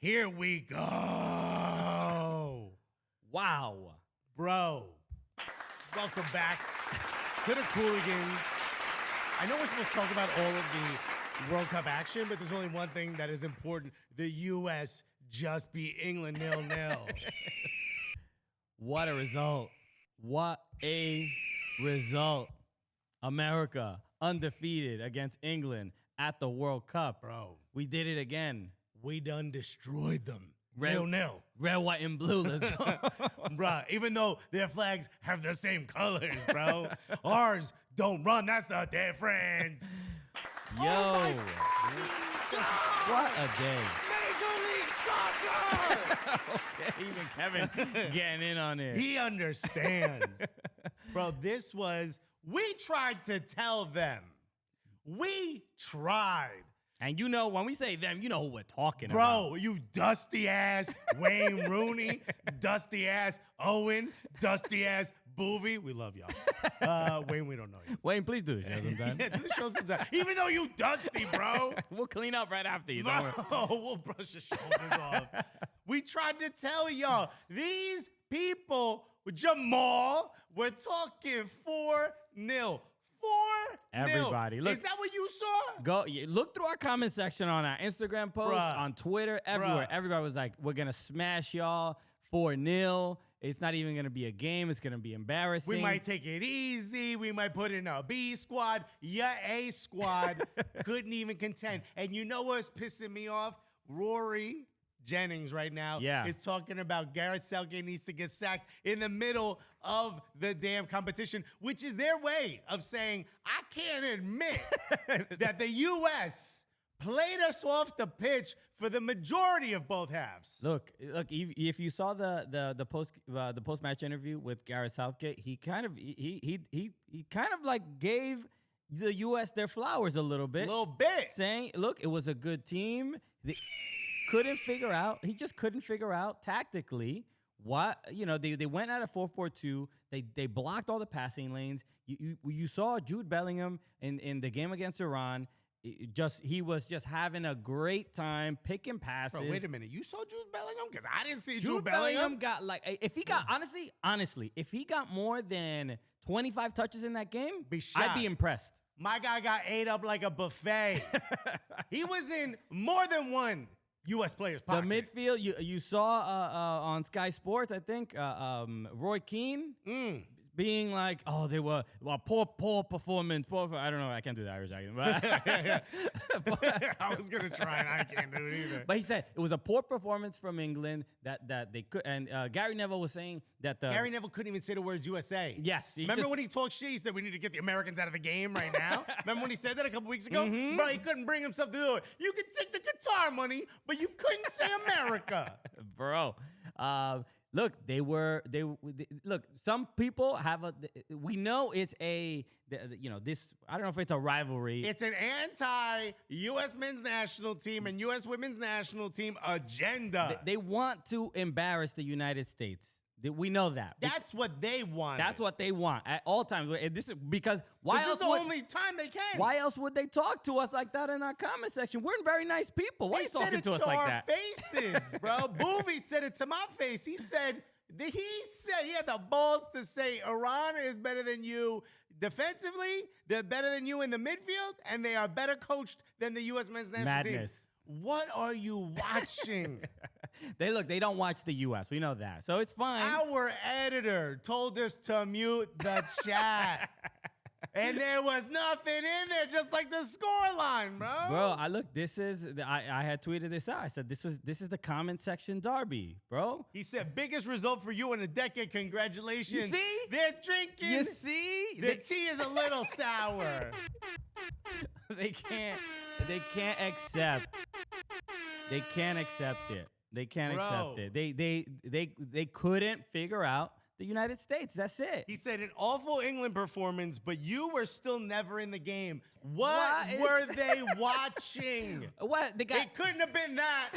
Here we go. Wow. Bro, welcome back to the Cooligans. I know we're supposed to talk about all of the World Cup action, but there's only one thing that is important. The U.S. just beat England 0-0. What a result. What a result. America undefeated against England at the World Cup. Bro. We did it again. We done destroyed them. Red, 0-0. Red, white, and blue. Let's go. Bro, even though their flags have the same colors, bro. Ours don't run. That's the difference. Yo. What a day. Major League Soccer! Okay, even Kevin getting in on it. He understands. Bro, we tried to tell them. We tried. And you know, when we say them, you know who we're talking Bro, you dusty ass Wayne Rooney, dusty ass Owen, dusty ass Boovie. We love y'all. Wayne, we don't know you. Wayne, please do the show sometime. Yeah, do the show sometime. Even though you dusty, bro. We'll clean up right after you. Don't worry. No, we'll brush your shoulders off. We tried to tell y'all, these people, Jamal, we're talking 4-0. 4-0. Everybody, look. Is that what you saw? Go look through our comment section on our Instagram posts, on Twitter, everywhere. Everybody was like, we're going to smash y'all 4-0. It's not even going to be a game. It's going to be embarrassing. We might take it easy. We might put in a B squad. Yeah, A squad couldn't even contend. And you know what's pissing me off? Rory Jennings right now is talking about Gareth Southgate needs to get sacked in the middle of the damn competition, which is their way of saying, I can't admit that the U.S. played us off the pitch for the majority of both halves. Look! If you saw the post match interview with Gareth Southgate, he kind of like gave the U.S. their flowers a little bit, saying, "Look, it was a good team." He just couldn't figure out tactically what, they went at a 4-4-2. They blocked all the passing lanes. You saw Jude Bellingham in the game against Iran. He was just having a great time picking passes. Bro, wait a minute. You saw Jude Bellingham? Because I didn't see Jude Bellingham got if he got honestly, if he got more than 25 touches in that game, I'd be impressed. My guy got ate up like a buffet. He was in more than one U.S. players' pocket. The midfield, you saw on Sky Sports, I think, Roy Keane being like, "Oh, they were poor performance." I don't know. I can't do the Irish accent. But I was gonna try, and I can't do it either. But he said it was a poor performance from England that they could. And Gary Neville was saying that Gary Neville couldn't even say the words USA. Yes. Remember when he talked shit? He said we need to get the Americans out of the game right now. Remember when he said that a couple weeks ago? Mm-hmm. Bro, he couldn't bring himself to do it. You could take the guitar money, but you couldn't say America, bro. Look, look, some people we know it's this, I don't know if it's a rivalry. It's an anti-U.S. men's national team and U.S. women's national team agenda. They want to embarrass the United States. We know that. That's what they want. That's what they want at all times. This is because this is the only time they can. Why else would they talk to us like that in our comment section? We're very nice people. Why are you talking to us like that? He said it to our faces, bro. Boovie said it to my face. He said he had the balls to say Iran is better than you defensively. They're better than you in the midfield, and they are better coached than the U.S. men's national team. What are you watching? They don't watch the U.S. We know that. So it's fine. Our editor told us to mute the chat. And there was nothing in there, just like the scoreline, bro. Bro, I had tweeted this out. I said, this is the comment section derby, bro. He said, biggest result for you in a decade. Congratulations. You see? They're drinking. You see? The tea is a little sour. They can't accept. They can't accept it. They can't accept it. They couldn't figure out the United States. That's it. He said an awful England performance, but you were still never in the game. What were they watching? It couldn't have been that.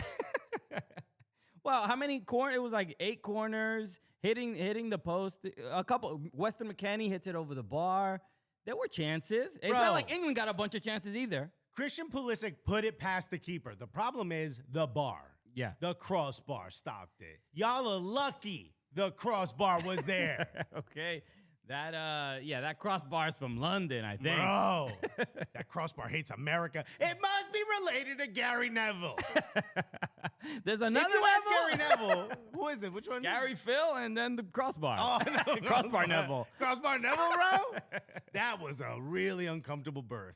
Well, how many corners? It was like 8 corners hitting the post. A couple. Weston McKennie hits it over the bar. There were chances. It's not like England got a bunch of chances either. Christian Pulisic put it past the keeper. The problem is the bar. Yeah. The crossbar stopped it. Y'all are lucky the crossbar was there. Okay. That crossbar is from London, I think. Bro, that crossbar hates America. It must be related to Gary Neville. There's another if you ask Gary Neville, who is it? Which one? Gary Phil and then the crossbar. Oh, no, Crossbar Neville. Crossbar Neville, bro? That was a really uncomfortable birth.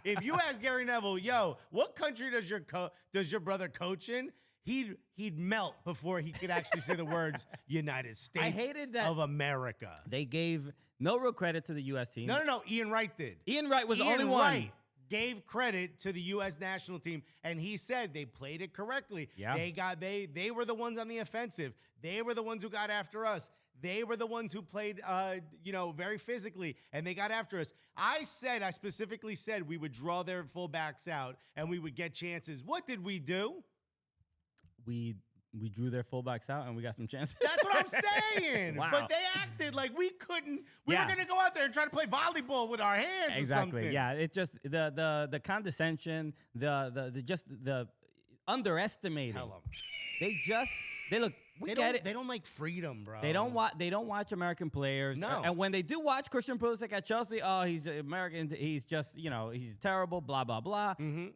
If you ask Gary Neville, yo, what country does your brother coach in? He'd melt before he could actually say the words United States I hated that of America. They gave no real credit to the U.S. team. No. Ian Wright did. Ian Wright was the only Ian one. Wright gave credit to the U.S. national team, and he said they played it correctly. Yeah. They were the ones on the offensive. They were the ones who got after us. They were the ones who played, very physically, and they got after us. I specifically said we would draw their fullbacks out, and we would get chances. What did we do? We drew their fullbacks out, and we got some chances. That's what I'm saying. Wow. But they acted like we couldn't. We were going to go out there and try to play volleyball with our hands or something. Yeah, it's just the condescension, the underestimating. Tell them. They look. We get it. They don't like freedom, bro. They don't watch American players. No. And when they do watch Christian Pulisic at Chelsea, he's American. He's just, he's terrible, blah, blah, blah. Mm-hmm.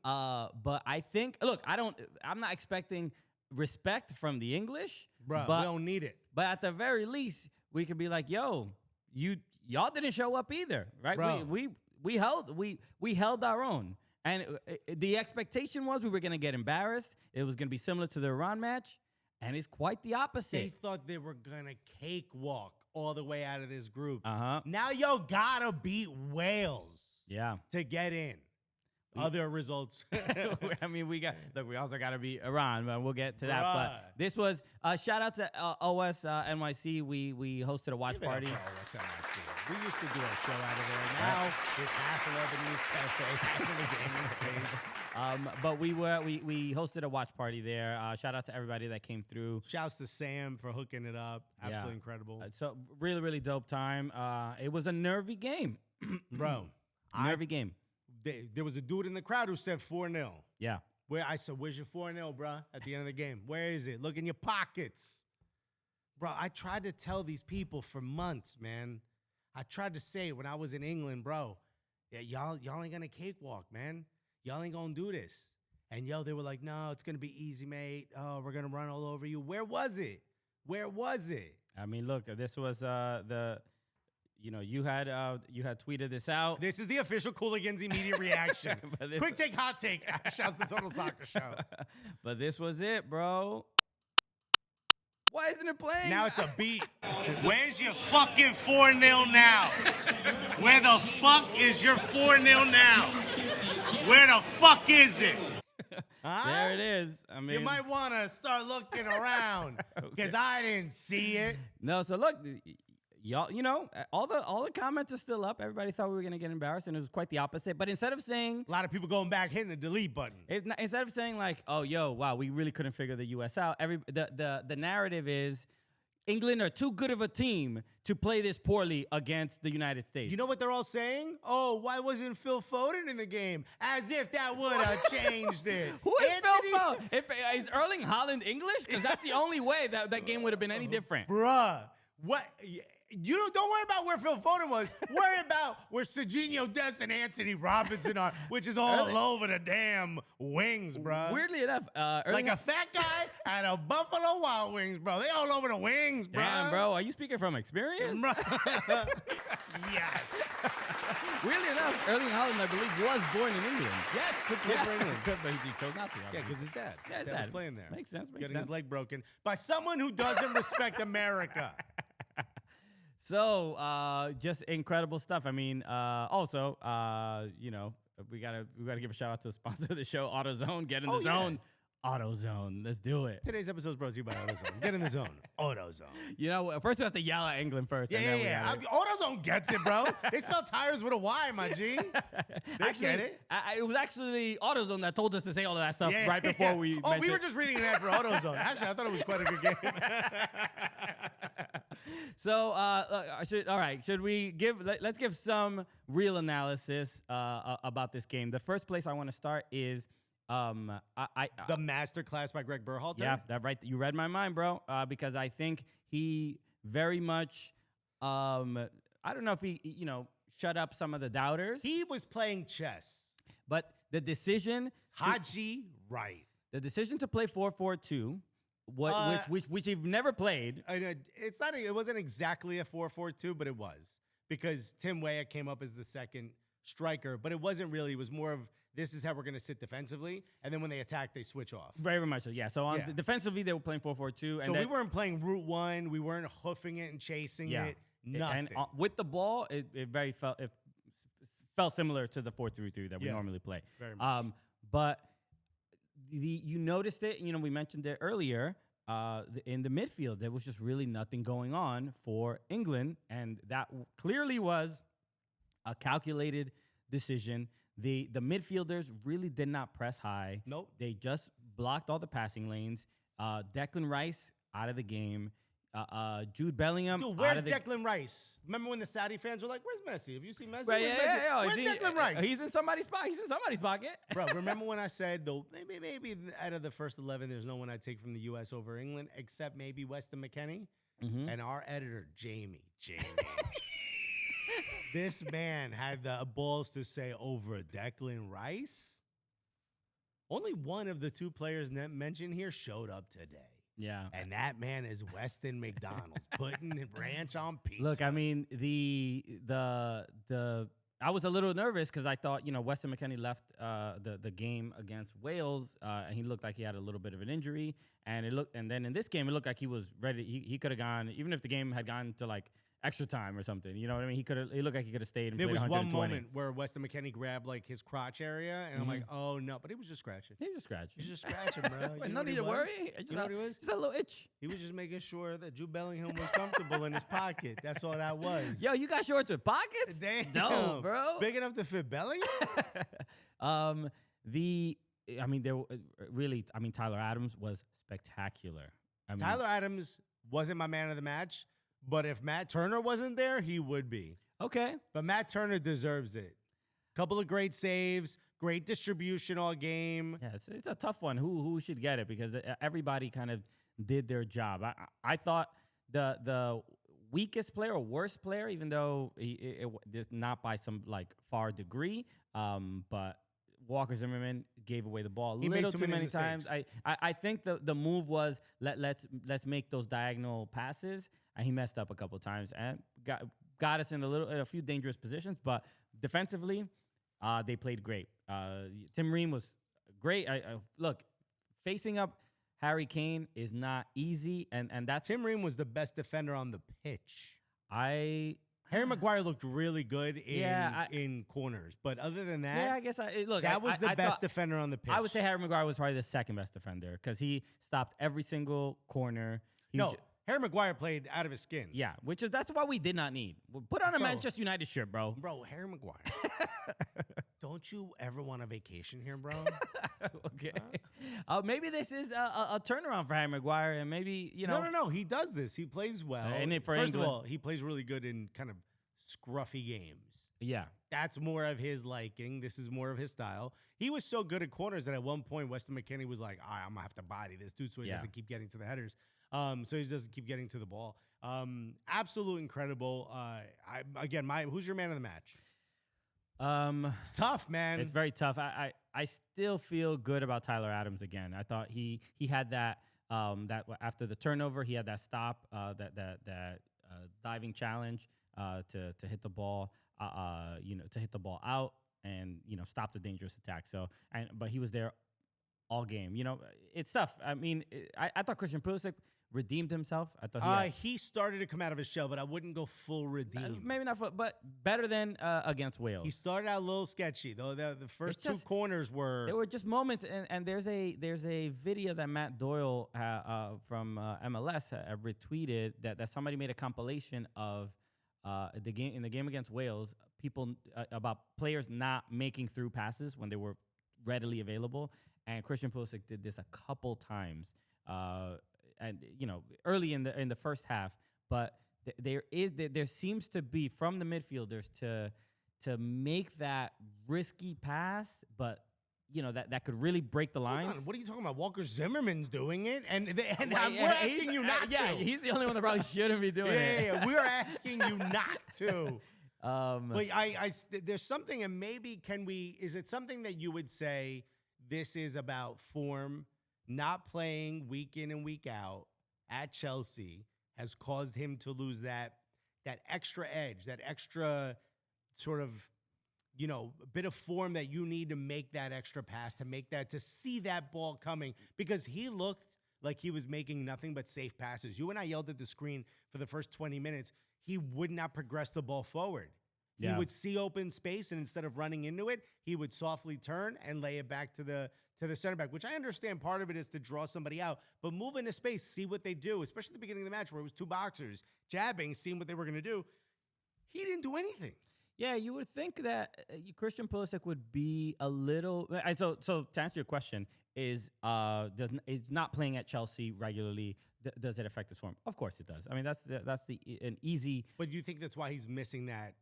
But I think, look, I'm not expecting respect from the English. Bro, but we don't need it. But at the very least, we could be like, yo, y'all didn't show up either, right? Bro. We held our own. And the expectation was we were going to get embarrassed. It was going to be similar to the Iran match. And it's quite the opposite. They thought they were going to cakewalk all the way out of this group. Uh-huh. Now yo gotta beat Wales to get in. Other results. I mean, we also got to beat Iran, but we'll get to that. But this was shout out to OS NYC. We hosted a watch party. OS NYC. We used to do our show out of there. Now it's half a Lebanese cafe, half of the gaming space. But we hosted a watch party there. Shout out to everybody that came through. Shouts to Sam for hooking it up. Absolutely incredible. So really, really dope time. It was a nervy game, bro. Nervy game. There was a dude in the crowd who said 4-0. Yeah. I said, where's your 4-0, bro? At the end of the game. Where is it? Look in your pockets. Bro, I tried to tell these people for months, man. I tried to say when I was in England, bro, yeah, y'all ain't gonna cakewalk, man. Y'all ain't gonna do this. And they were like, no, it's gonna be easy, mate. Oh, we're gonna run all over you. Where was it? Where was it? I mean, look, this was you had tweeted this out. This is the official Cooligans immediate reaction. Quick take, hot take. Shouts to Total Soccer Show. But this was it, bro. Why isn't it playing? Now it's a beat. Where's your fucking 4-0 now? Where the fuck is your 4-0 now? Where the fuck is it? Huh? There it is. I mean, you might want to start looking around because I didn't see it. No, so look, y'all, all the comments are still up. Everybody thought we were gonna get embarrassed, and it was quite the opposite. But instead of saying a lot of people going back hitting the delete button, instead of saying like, "Oh, yo, wow, we really couldn't figure the U.S. out," the narrative is England are too good of a team to play this poorly against the United States. You know what they're all saying? Oh, why wasn't Phil Foden in the game? As if that would have changed it. Who is Phil Foden? Is Erling Haaland English? Because that's the only way that game would have been any different. Bruh, what? Don't worry about where Phil Foden was. Worry about where Serginho Dest and Anthony Robinson are, which is all over the damn wings, bro. Weirdly enough, like a fat guy at a Buffalo Wild Wings, bro. They all over the wings, bro. Damn, bro. Are you speaking from experience? Yes. Weirdly enough, Erling Haaland, I believe, was born in England. Yes, could play for England. But he chose not to. Yeah, because his dad. Yeah, his dad was dad playing there. Makes sense. Getting his leg broken by someone who doesn't respect America. So, just incredible stuff. I mean, also, we gotta give a shout out to the sponsor of the show, AutoZone. Get in the zone. AutoZone. Let's do it. Today's episode is brought to you by AutoZone. Get in the zone. AutoZone. First we have to yell at England first. Yeah. AutoZone gets it, bro. They spell tires with a Y, my G. They get it. It was actually AutoZone that told us to say all of that stuff right before we. Oh, we were just reading an ad for AutoZone. Actually, I thought it was quite a good game. So, should we let's give some real analysis about this game. The first place I want to start is The master class by Greg Berhalter. Yeah, that right. You read my mind, bro. Because I think he very much, I don't know if he, shut up some of the doubters. He was playing chess. But the decision, Haji, right? The decision to play 4-4-2, which you've never played. It's not. It wasn't exactly a 4-4-2, but it was because Tim Weah came up as the second striker. But it wasn't really. It was more of this is how we're going to sit defensively, and then when they attack, they switch off. Very much so. Yeah. So defensively, they were playing 4-4-2, and so we weren't playing route one. We weren't hoofing it and chasing it. Nothing. And with the ball, it felt similar to the 4-3-3 that we normally play. Very much. But you noticed it. We mentioned it earlier. In the midfield, there was just really nothing going on for England, and that clearly was a calculated decision. The midfielders really did not press high. Nope. They just blocked all the passing lanes. Declan Rice out of the game. Jude Bellingham. Dude, where's Declan Rice? Remember when the Saudi fans were like, "Where's Messi? Have you seen Messi? Right, Where's Declan Rice? He's in somebody's pocket. He's in somebody's pocket." Bro, remember when I said though maybe out of the first 11, there's no one I'd take from the U.S. over England except maybe Weston McKennie and our editor Jamie. This man had the balls to say over Declan Rice. Only one of the two players mentioned here showed up today. Yeah. And that man is Weston McDonald's putting ranch on pizza. Look, I mean, I was a little nervous because I thought, Weston McKennie left the game against Wales, and he looked like he had a little bit of an injury. And then in this game, it looked like he was ready. He could have gone, even if the game had gone to like extra time or something. You know what I mean? He looked like he could have stayed and there played was 120. one moment where Weston McKennie grabbed like his crotch area, and I'm like, oh no, but he was just scratching. He was just scratching. He's just scratching, bro. No need to worry. You know what he was? Just a little itch. He was just making sure that Jude Bellingham was comfortable in his pocket. That's all that was. Yo, you got shorts with pockets? Damn. No, bro. Big enough to fit Bellingham? Tyler Adams was spectacular. Tyler Adams wasn't my man of the match, but if Matt Turner wasn't there, he would be. Okay. But Matt Turner deserves it. Couple of great saves, great distribution all game. Yeah, it's a tough one. Who should get it? Because everybody kind of did their job. I thought the weakest player or worst player, even though it not by some like far degree, but Walker Zimmerman gave away the ball a little too many times. I think the move was let's make those diagonal passes, and he messed up a couple of times and got us in a few dangerous positions. But defensively, they played great. Tim Ream was great. Look, facing up Harry Kane is not easy, and that's Tim Ream was the best defender on the pitch. Harry Maguire looked really good in corners, but other than that, I guess that was the best defender on the pitch. I would say Harry Maguire was probably the second best defender because he stopped every single corner. Harry Maguire played out of his skin. Yeah, that's why we did not need. Put on a Manchester United shirt, bro. Bro, Harry Maguire. Don't you ever want a vacation here, bro? Okay. Maybe this is a turnaround for Harry Maguire, and maybe, No. He does this. He plays well. First of all, he plays really good in kind of scruffy games. Yeah. That's more of his liking. This is more of his style. He was so good at corners that at one point, Weston McKennie was like, all right, I'm going to have to body this dude so he doesn't keep getting to the headers. So he doesn't keep getting to the ball. Absolute incredible. Who's your man of the match? It's tough, man. It's very tough. I still feel good about Tyler Adams again. I thought he had that after the turnover, he had that stop, that diving challenge to hit the ball, to hit the ball out and stop the dangerous attack. But he was there all game. It's tough. I mean, I thought Christian Pulisic redeemed himself. I thought he started to come out of his shell, but I wouldn't go full redeem. Maybe not full, but better than against Wales. He started out a little sketchy though. The first two corners were there were just moments, and there's a video that Matt Doyle from MLS retweeted that somebody made a compilation of the game against Wales. People about players not making through passes when they were readily available, and Christian Pulisic did this a couple times. And early in the first half, but there seems to be from the midfielders to make that risky pass, but that could really break the lines. What are you talking about? Walker Zimmerman's doing it, and we're asking you not to. Yeah, he's the only one that probably shouldn't be doing it. Yeah, we're asking you not to. But there's something, and maybe is it something that you would say this is about form, not playing week in and week out at Chelsea has caused him to lose that extra edge, that extra sort of, bit of form that you need to make that extra pass, to see that ball coming, because he looked like he was making nothing but safe passes. You and I yelled at the screen for the first 20 minutes. He would not progress the ball forward. Yeah. He would see open space, and instead of running into it, he would softly turn and lay it back to the center back, which I understand part of it is to draw somebody out, but move into space, see what they do, especially at the beginning of the match where it was two boxers jabbing, seeing what they were going to do. He didn't do anything. Yeah, you would think that Christian Pulisic would be a little. So to answer your question, is not playing at Chelsea regularly? Does it affect his form? Of course it does. I mean, that's an easy. But you think that's why he's missing that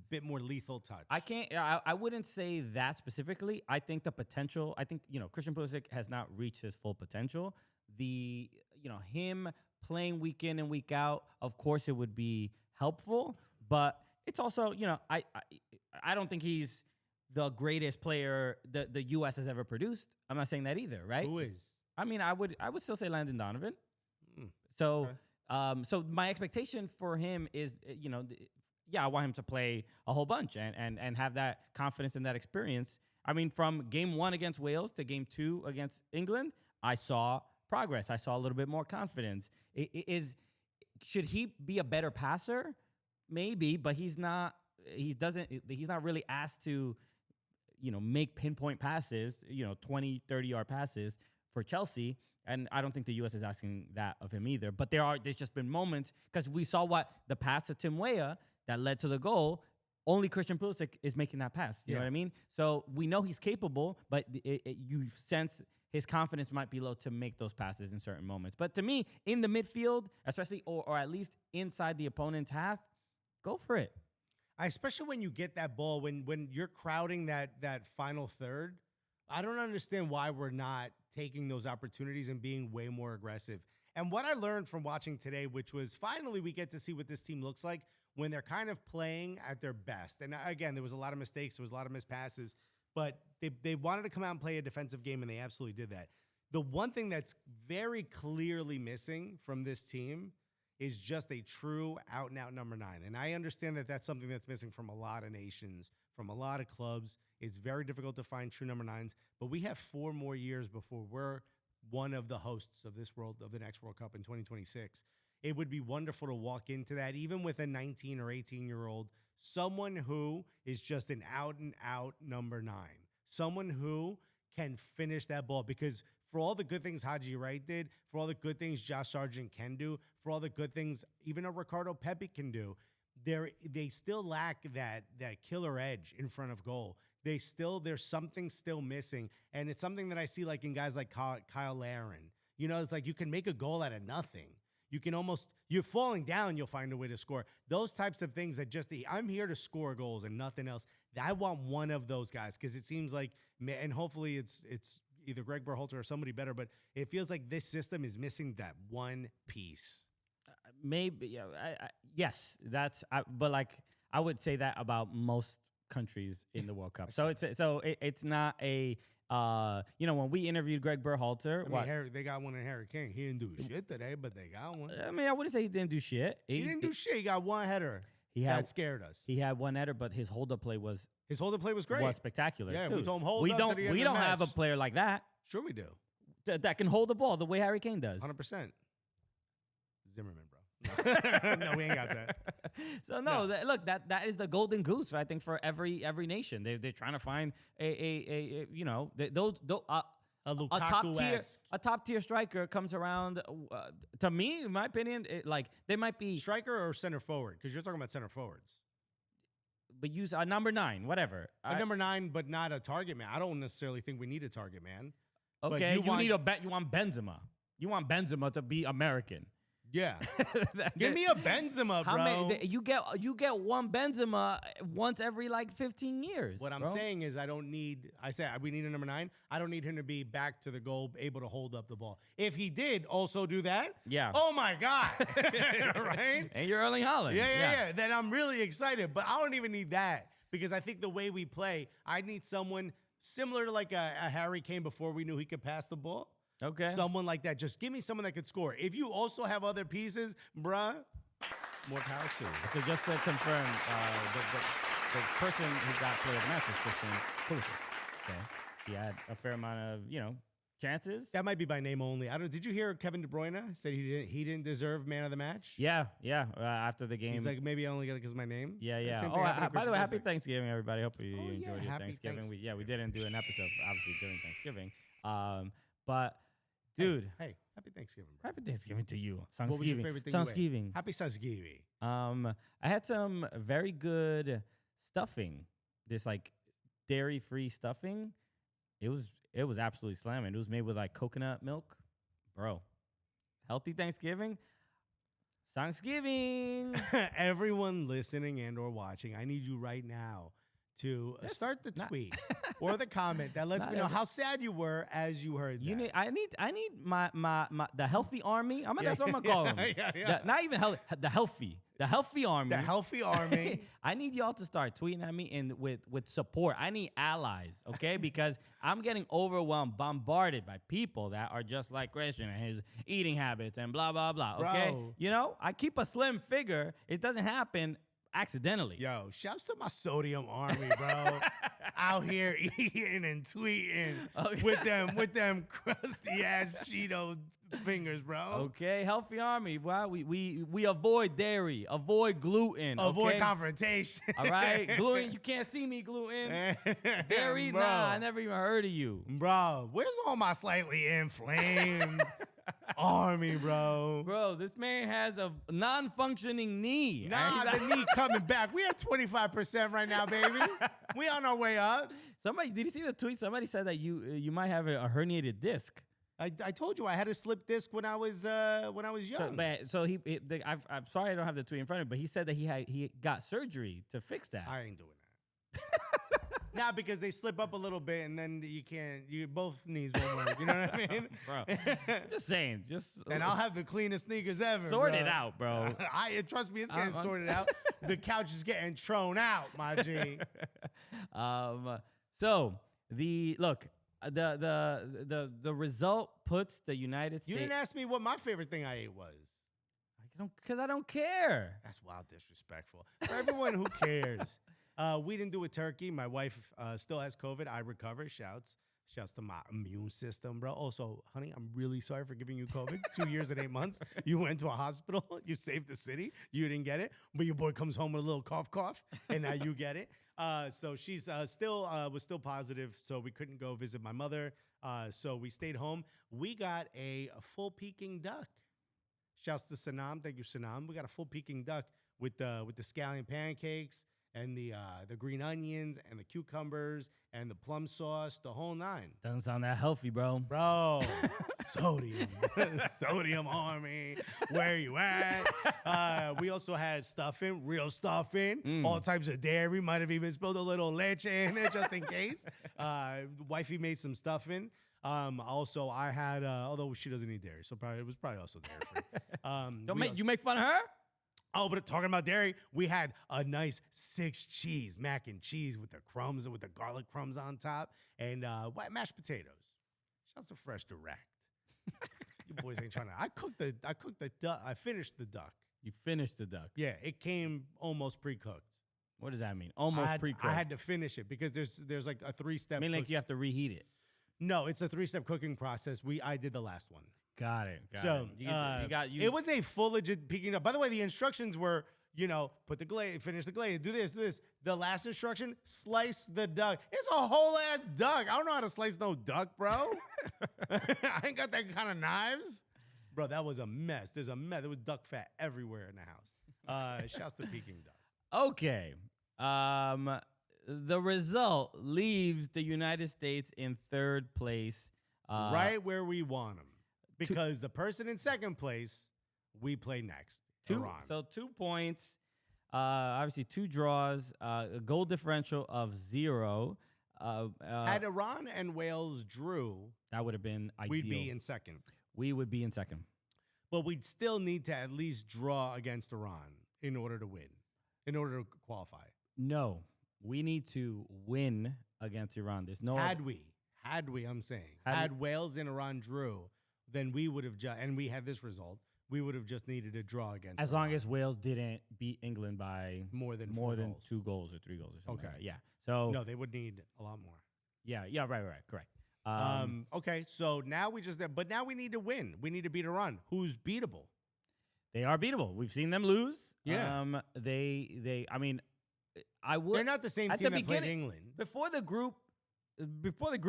bit more lethal touch? I wouldn't say that specifically. I think the potential. I think Christian Pulisic has not reached his full potential. Him playing week in and week out. Of course, it would be helpful, but it's also I don't think he's the greatest player the U.S. has ever produced. I'm not saying that either, right? Who is? I mean, I would still say Landon Donovan. So, okay. So my expectation for him is, I want him to play a whole bunch and have that confidence and that experience. I mean, from game 1 against Wales to game 2 against England, I saw progress. I saw a little bit more confidence. Should he be a better passer? Maybe, but he's not. He's not really asked to, make pinpoint passes, 20, 30-yard passes for Chelsea. And I don't think the U.S. is asking that of him either. But there's just been moments, because we saw the pass to Tim Weah that led to the goal. Only Christian Pulisic is making that pass. You know what I mean? So we know he's capable, but you sense his confidence might be low to make those passes in certain moments. But to me, in the midfield, especially, or at least inside the opponent's half, go for it. Especially when you get that ball, when you're crowding that final third, I don't understand why we're not taking those opportunities and being way more aggressive. And what I learned from watching today, which was finally we get to see what this team looks like when they're kind of playing at their best. And again, there was a lot of mistakes. There was a lot of missed passes. But they wanted to come out and play a defensive game, and they absolutely did that. The one thing that's very clearly missing from this team is just a true out-and-out number 9. And I understand that that's something that's missing from a lot of nations, from a lot of clubs. It's very difficult to find true number 9s, but we have 4 more years before we're one of the hosts of the next World Cup in 2026. It would be wonderful to walk into that, even with a 19 or 18-year-old, someone who is just an out-and-out number 9, someone who can finish that ball, because for all the good things Haji Wright did, for all the good things Josh Sargent can do, for all the good things even a Ricardo Pepi can do, they still lack that killer edge in front of goal. There's something still missing, and it's something that I see like in guys like Kyle Larin. It's like you can make a goal out of nothing. You're falling down, you'll find a way to score. Those types of things that I'm here to score goals and nothing else. I want one of those guys, because it seems like, and hopefully it's either Greg Berhalter or somebody better, but it feels like this system is missing that one piece. Maybe, yeah. Yes, but like I would say that about most countries in the World Cup. So it's not a when we interviewed Greg Berhalter, they got one in Harry Kane. He didn't do shit today, but they got one. I mean, I wouldn't say he didn't do shit. He didn't do shit. He got one header. That scared us. He had one header, but his hold-up play was great. Was spectacular. Yeah, too. we told him hold up to the end of the match. We don't have a player like that. Sure we do. That can hold the ball the way Harry Kane does. 100%. Zimmerman, bro. No, we ain't got that. So look, that is the golden goose, I think, for every nation. They're trying to find a top tier striker comes around. To me, in my opinion, they might be striker or center forward, because you're talking about center forwards. But use a number 9, whatever. A number 9, but not a target man. I don't necessarily think we need a target man. Okay, you want Benzema. You want Benzema to be American. Yeah. Give me a Benzema, bro. How many, you get one Benzema once every like 15 years. What I'm saying is we need a number 9. I don't need him to be back to the goal, able to hold up the ball. If he did also do that, oh my God. Right? And you're Erling Haaland. Yeah. Then I'm really excited. But I don't even need that because I think the way we play, I need someone similar to like a Harry Kane before we knew he could pass the ball. Okay. Someone like that. Just give me someone that could score. If you also have other pieces, bruh, more power to you. So just to confirm, the person who got player of the match was Christian Pulisic. Okay. He had a fair amount of, chances. That might be by name only. I don't. Did you hear Kevin De Bruyne said he didn't deserve man of the match? Yeah. After the game, he's like, maybe I only got it because of my name. Yeah. By the way, happy Thanksgiving, everybody. Hopefully you enjoyed your Thanksgiving. We didn't do an episode obviously during Thanksgiving. But dude, hey, happy Thanksgiving, bro. Happy Thanksgiving to you. What was your favorite thing? Thanksgiving. Happy Thanksgiving. I had some very good stuffing. This like dairy-free stuffing. It was absolutely slamming. It was made with like coconut milk, bro. Healthy Thanksgiving. Thanksgiving. Everyone listening and or watching, I need you right now to start the tweet or the comment that lets me know how sad you were as you heard that. I need my the healthy army. That's what I'm gonna call them. Not even healthy. The healthy army. The healthy army. I need y'all to start tweeting at me and with support. I need allies, okay? Because I'm getting overwhelmed, bombarded by people that are just like Christian and his eating habits and blah blah blah. Okay, Bro. I keep a slim figure. It doesn't happen accidentally. Yo, shouts to my sodium army, bro. Out here eating and tweeting with them crusty ass Cheeto fingers, bro. Okay, healthy army. Well, we avoid dairy, avoid gluten, avoid confrontation. All right, gluten. You can't see me gluten. Dairy, bro. nah, I never even heard of you, bro. Where's all my slightly inflamed army, bro? Bro, this man has a non-functioning knee. Nah, the knee coming back. We at 25% right now, baby. We on our way up. Did you see the tweet? Somebody said that you might have a herniated disc. I told you I had a slip disc when I was young. I'm sorry I don't have the tweet in front of me, but he said that he got surgery to fix that. I ain't doing that. Nah, because they slip up a little bit and then both knees won't work. You know what I mean? Bro, just saying. And I'll have the cleanest sneakers ever. Sort it out, bro. Trust me, it's getting sorted out. The couch is getting thrown out, my G. So the result puts the United States. You didn't ask me what my favorite thing I ate was. Because I don't care. That's wild disrespectful. For everyone who cares. We didn't do a turkey. My wife still has COVID. I recovered. Shouts to my immune system, bro. Also, honey, I'm really sorry for giving you COVID. 2 years and 8 months. You went to a hospital. You saved the city. You didn't get it. But your boy comes home with a little cough, and now you get it. So she's was still positive. So we couldn't go visit my mother. So we stayed home. We got a full Peking duck. Shouts to Sanam. Thank you, Sanam. We got a full Peking duck with the scallion pancakes and the green onions and the cucumbers and the plum sauce, the whole 9. Doesn't sound that healthy, bro. Bro, sodium army, where you at? We also had stuffing, real stuffing, all types of dairy. Might have even spilled a little leche in there just in case. Wifey made some stuffing. Also, I had, although she doesn't eat dairy, so it was probably also dairy-free. You make fun of her? Oh, but talking about dairy, we had a nice 6 cheese, mac and cheese with the crumbs and with the garlic crumbs on top, and white mashed potatoes. Shouts to Fresh Direct. You boys ain't trying to. I cooked the duck. I finished the duck. You finished the duck? Yeah, it came almost pre-cooked. What does that mean? Almost pre-cooked. I had to finish it because there's like a 3-step. I mean, like you have to reheat it. No, it's a 3-step cooking process. I did the last one. Got it. It was a full legit Peking duck. By the way, the instructions were, put the glaze, finish the glaze, do this. The last instruction, slice the duck. It's a whole ass duck. I don't know how to slice no duck, bro. I ain't got that kind of knives. Bro, that was a mess. There's a mess. There was duck fat everywhere in the house. Shouts to Peking duck. Okay. The result leaves the United States in 3rd place. Right where we want them. Because the person in 2nd place we play next. Iran. So 2 points. Obviously, 2 draws. A goal differential of 0. Had Iran and Wales drew, that would have been ideal. We'd be in second. We would be in second. But we'd still need to at least draw against Iran in order to win, in order to qualify. No, we need to win against Iran. There's no... Had we, I'm saying, had Wales and Iran drew, then we would have and we had this result, we would have just needed a draw against As Iran. long as Wales didn't beat England by more than 2 goals or 3 goals or something. Okay. Like yeah. So no, they would need a lot more. Yeah, right, correct. Okay, so now but now we need to win. We need to beat Iran, who's beatable. They are beatable. We've seen them lose. Yeah. I mean, I would. They're not the same team that played England. Before the group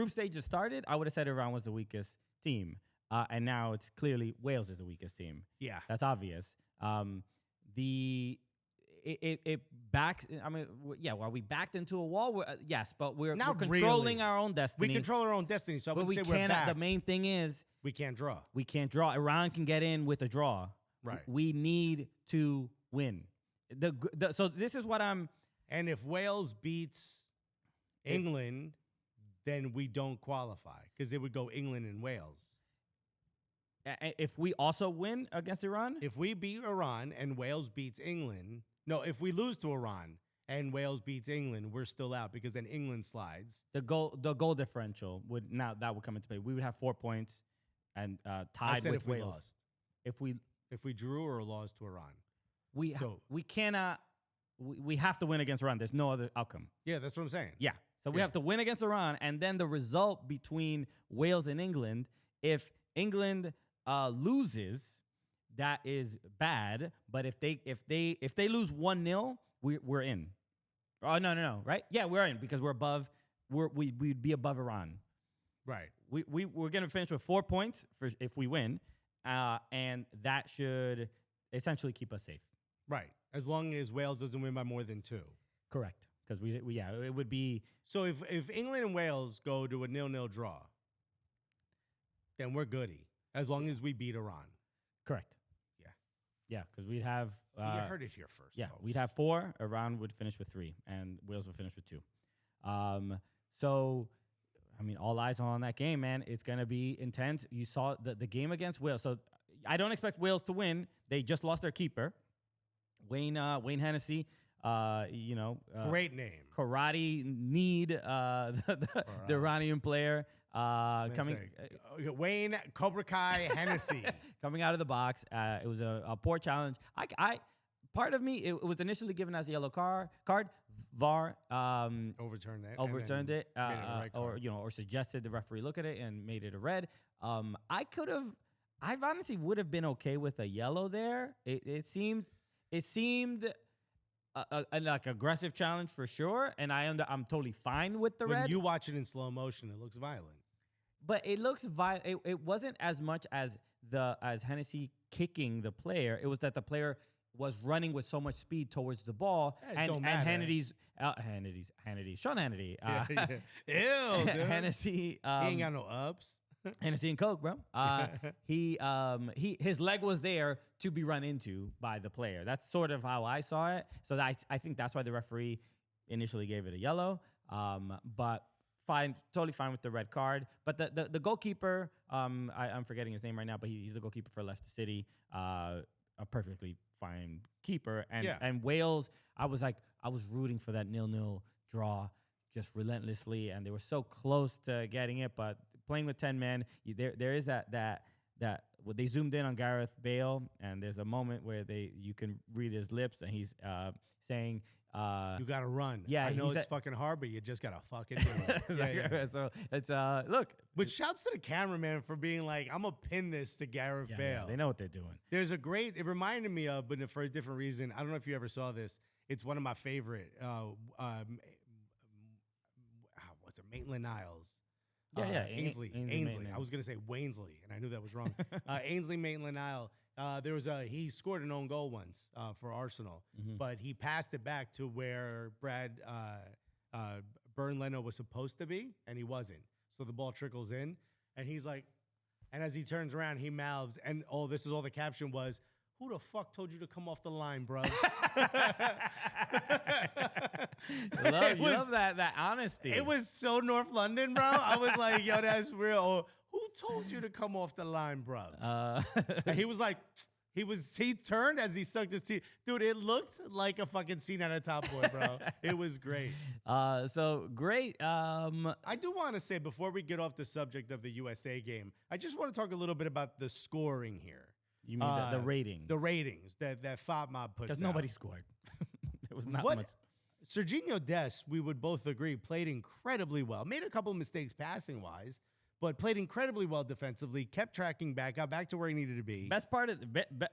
stages started, I would have said Iran was the weakest team. And now it's clearly Wales is the weakest team. Yeah. That's obvious. It backs. I mean, well, we backed into a wall. Yes, but we're controlling our own destiny. We control our own destiny, so I would say we're back. The main thing is we can't draw. We can't draw. Iran can get in with a draw. Right. We need to win. So this is what I'm. And if Wales beats England, then we don't qualify because it would go England and Wales. If we also win against Iran? If we beat Iran and Wales beats England, no, if we lose to Iran and Wales beats England, we're still out because then England slides. The goal differential would come into play. We would have 4 points and tied with if Wales. We lost. If we drew or lost to Iran. We cannot. We have to win against Iran. There's no other outcome. Yeah, that's what I'm saying. Yeah. So we have to win against Iran, and then the result between Wales and England, if England loses, that is bad. But if they lose 1-0, we're in. Oh no, right? Yeah, we're in because we're above. We'd be above Iran. Right. We're gonna finish with 4 points if we win, and that should essentially keep us safe. Right. As long as Wales doesn't win by more than 2. Correct. Because it would be. So if England and Wales go to a 0-0 draw, then we're goody. As long as we beat Iran. Correct. Yeah. Yeah, because we'd have. You heard it here first. Yeah, folks. we'd have 4. Iran would finish with 3, and Wales would finish with 2. So, I mean, all eyes on that game, man. It's gonna be intense. You saw the game against Wales. So I don't expect Wales to win. They just lost their keeper, Wayne Hennessy. Great name. Karate Need, the Iranian player. Wayne Cobra Kai Hennessy coming out of the box. It was a poor challenge. Part of me, it was initially given as a yellow card. VAR overturned it, or suggested the referee look at it and made it a red. I honestly would have been okay with a yellow there. It seemed like aggressive challenge for sure, and I'm totally fine with the red. When you watch it in slow motion, it looks violent. But it looks violent. It wasn't as much as Hennessy kicking the player. It was that the player was running with so much speed towards the ball, and Sean Hannity. Ew, dude. Hennessy. He ain't got no ups. Hennessy and Coke, bro. His leg was there to be run into by the player. That's sort of how I saw it. So I think that's why the referee initially gave it a yellow. But totally fine with the red card. But the goalkeeper, I'm forgetting his name right now, but he's the goalkeeper for Leicester City. A perfectly fine keeper. And Wales, I was rooting for that 0-0 draw just relentlessly, and they were so close to getting it, but playing with 10 men, there is that they zoomed in on Gareth Bale, and there's a moment where you can read his lips, and he's saying, "You gotta run." Yeah, I know it's fucking hard, but you just gotta fucking do it. So it's look. But shouts to the cameraman for being like, "I'm gonna pin this to Gareth Bale." Yeah, they know what they're doing. There's a great. It reminded me of, but for a different reason. I don't know if you ever saw this. It's one of my favorite. What's it? Maitland-Niles. Ainsley. I was gonna say Wainsley, and I knew that was wrong. Ainsley Maitland-Niles. He scored an own goal once for Arsenal, but he passed it back to where Bern Leno was supposed to be, and he wasn't. So the ball trickles in, and he's like, and as he turns around, he mouths, and this is all the caption was, who the fuck told you to come off the line, bro? You love that honesty. It was so North London, bro. I was like, yo, that's real. Or, who told you to come off the line, bro? And he was like, he turned as he sucked his teeth. Dude, it looked like a fucking scene out of Top Boy, bro. It was great. So great. I do want to say, before we get off the subject of the USA game, I just want to talk a little bit about the scoring here. You mean the ratings? The ratings that FOTMob puts out. Because nobody scored. It was not much. Serginho Dest, we would both agree, played incredibly well. Made a couple of mistakes passing-wise, but played incredibly well defensively, kept tracking back, got back to where he needed to be. Best part of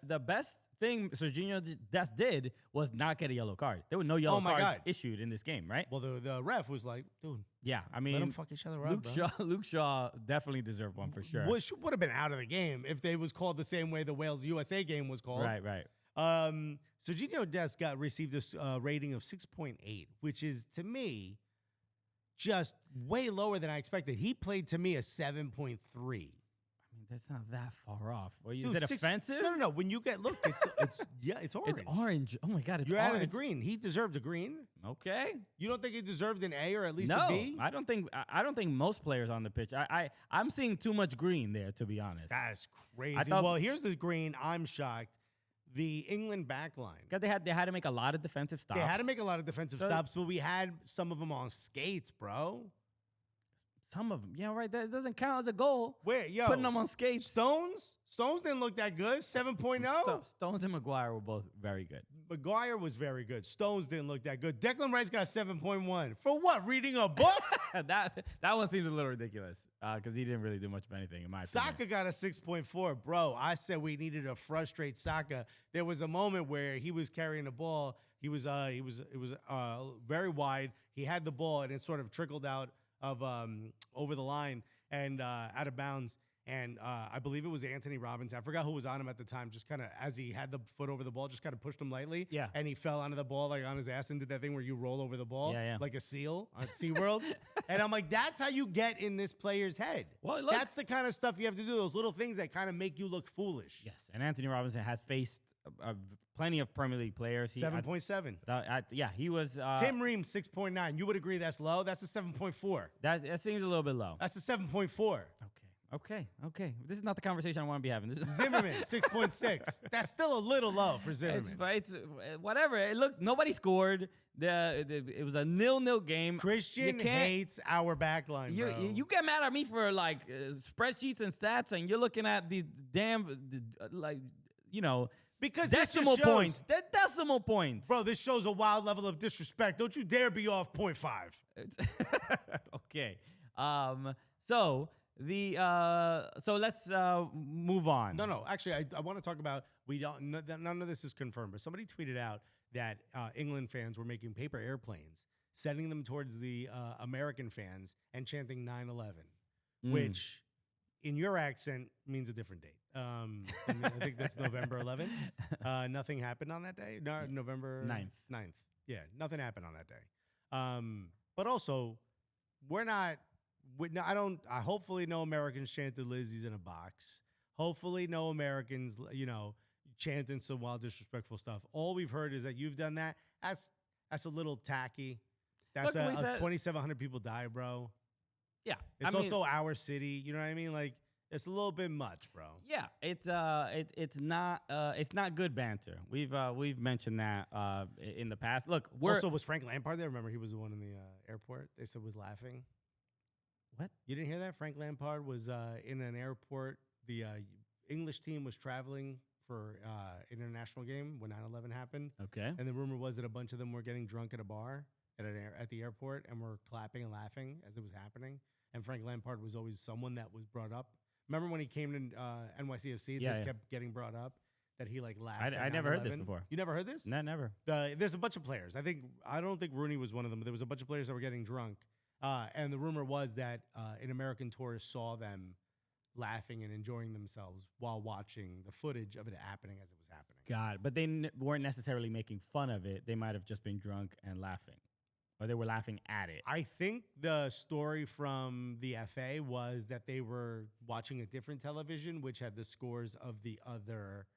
the best thing Serginho Dest did was not get a yellow card. There were no yellow cards issued in this game, right? Well, the ref was like, dude. Yeah, I mean, let them fuck each other up, Luke Shaw definitely deserved one for sure. Which would have been out of the game if they was called the same way the Wales-USA game was called. Right. Serginho Dest received a rating of 6.8, which is, to me, just way lower than I expected. He played, to me, a 7.3. I mean, that's not that far off. Is it offensive? No. When you get it's orange. It's orange. Oh my God, You're out of the green. He deserved a green. Okay. You don't think he deserved an A or at least a B? I don't think most players on the pitch. I'm seeing too much green there, to be honest. That's crazy. Well, here's the green. I'm shocked. The England backline. Because they had to make a lot of defensive stops. They had to make a lot of defensive stops, but we had some of them on skates, bro. Some of them. Yeah, right. That doesn't count as a goal. Where, yo? Putting them on skates. Stones didn't look that good. 7.0. Stones and Maguire were both very good. Maguire was very good. Stones didn't look that good. Declan Rice got 7.1. For what? Reading a book? that one seems a little ridiculous because he didn't really do much of anything in my opinion. Saka got a 6.4. Bro, I said we needed to frustrate Saka. There was a moment where he was carrying the ball. It was very wide. He had the ball and it sort of trickled out of over the line and out of bounds. And I believe it was Anthony Robinson. I forgot who was on him at the time. Just kind of, as he had the foot over the ball, just kind of pushed him lightly. Yeah. And he fell onto the ball like on his ass and did that thing where you roll over the ball like a seal on SeaWorld. And I'm like, that's how you get in this player's head. Well, that's the kind of stuff you have to do. Those little things that kind of make you look foolish. Yes. And Anthony Robinson has faced plenty of Premier League players. 7.7. Yeah, he was. Tim Ream, 6.9. You would agree that's low? That's a 7.4. That seems a little bit low. That's a 7.4. Okay. This is not the conversation I want to be having. Zimmerman, 6.6. That's still a little low for Zimmerman. It's whatever. Look, nobody scored. It was a 0-0 game. Christian hates our backline, bro. You get mad at me for like spreadsheets and stats, and you're looking at these damn because decimal points. They're decimal points. Bro, this shows a wild level of disrespect. Don't you dare be off 0.5. Okay. So let's move on. No. Actually, I want to talk about none of this is confirmed, but somebody tweeted out that England fans were making paper airplanes, sending them towards the American fans and chanting 9/11, which in your accent means a different date. I think that's November 11th. Nothing happened on that day. No, November 9th. Yeah, nothing happened on that day. But also, we're not. I hopefully no Americans chanted Lizzie's in a box. Hopefully no Americans, chanting some wild disrespectful stuff. All we've heard is that you've done that. That's a little tacky. That's 2,700 people die, bro. Yeah. It's also our city. You know what I mean? Like, it's a little bit much, bro. Yeah. It's not good banter. We've mentioned that in the past. Look, also, was Frank Lampard there? Remember, he was the one in the airport. They said was laughing. What? You didn't hear that? Frank Lampard was in an airport. The English team was traveling for international game when 9/11 happened. Okay. And the rumor was that a bunch of them were getting drunk at a bar at the airport and were clapping and laughing as it was happening. And Frank Lampard was always someone that was brought up. Remember when he came to NYCFC? This kept getting brought up that he laughed. I never heard this before. You never heard this? No, never. There's a bunch of players. I don't think Rooney was one of them, but there was a bunch of players that were getting drunk. And the rumor was that an American tourist saw them laughing and enjoying themselves while watching the footage of it happening as it was happening. God, but they weren't necessarily making fun of it. They might have just been drunk and laughing. Or they were laughing at it. I think the story from the FA was that they were watching a different television, which had the scores of the other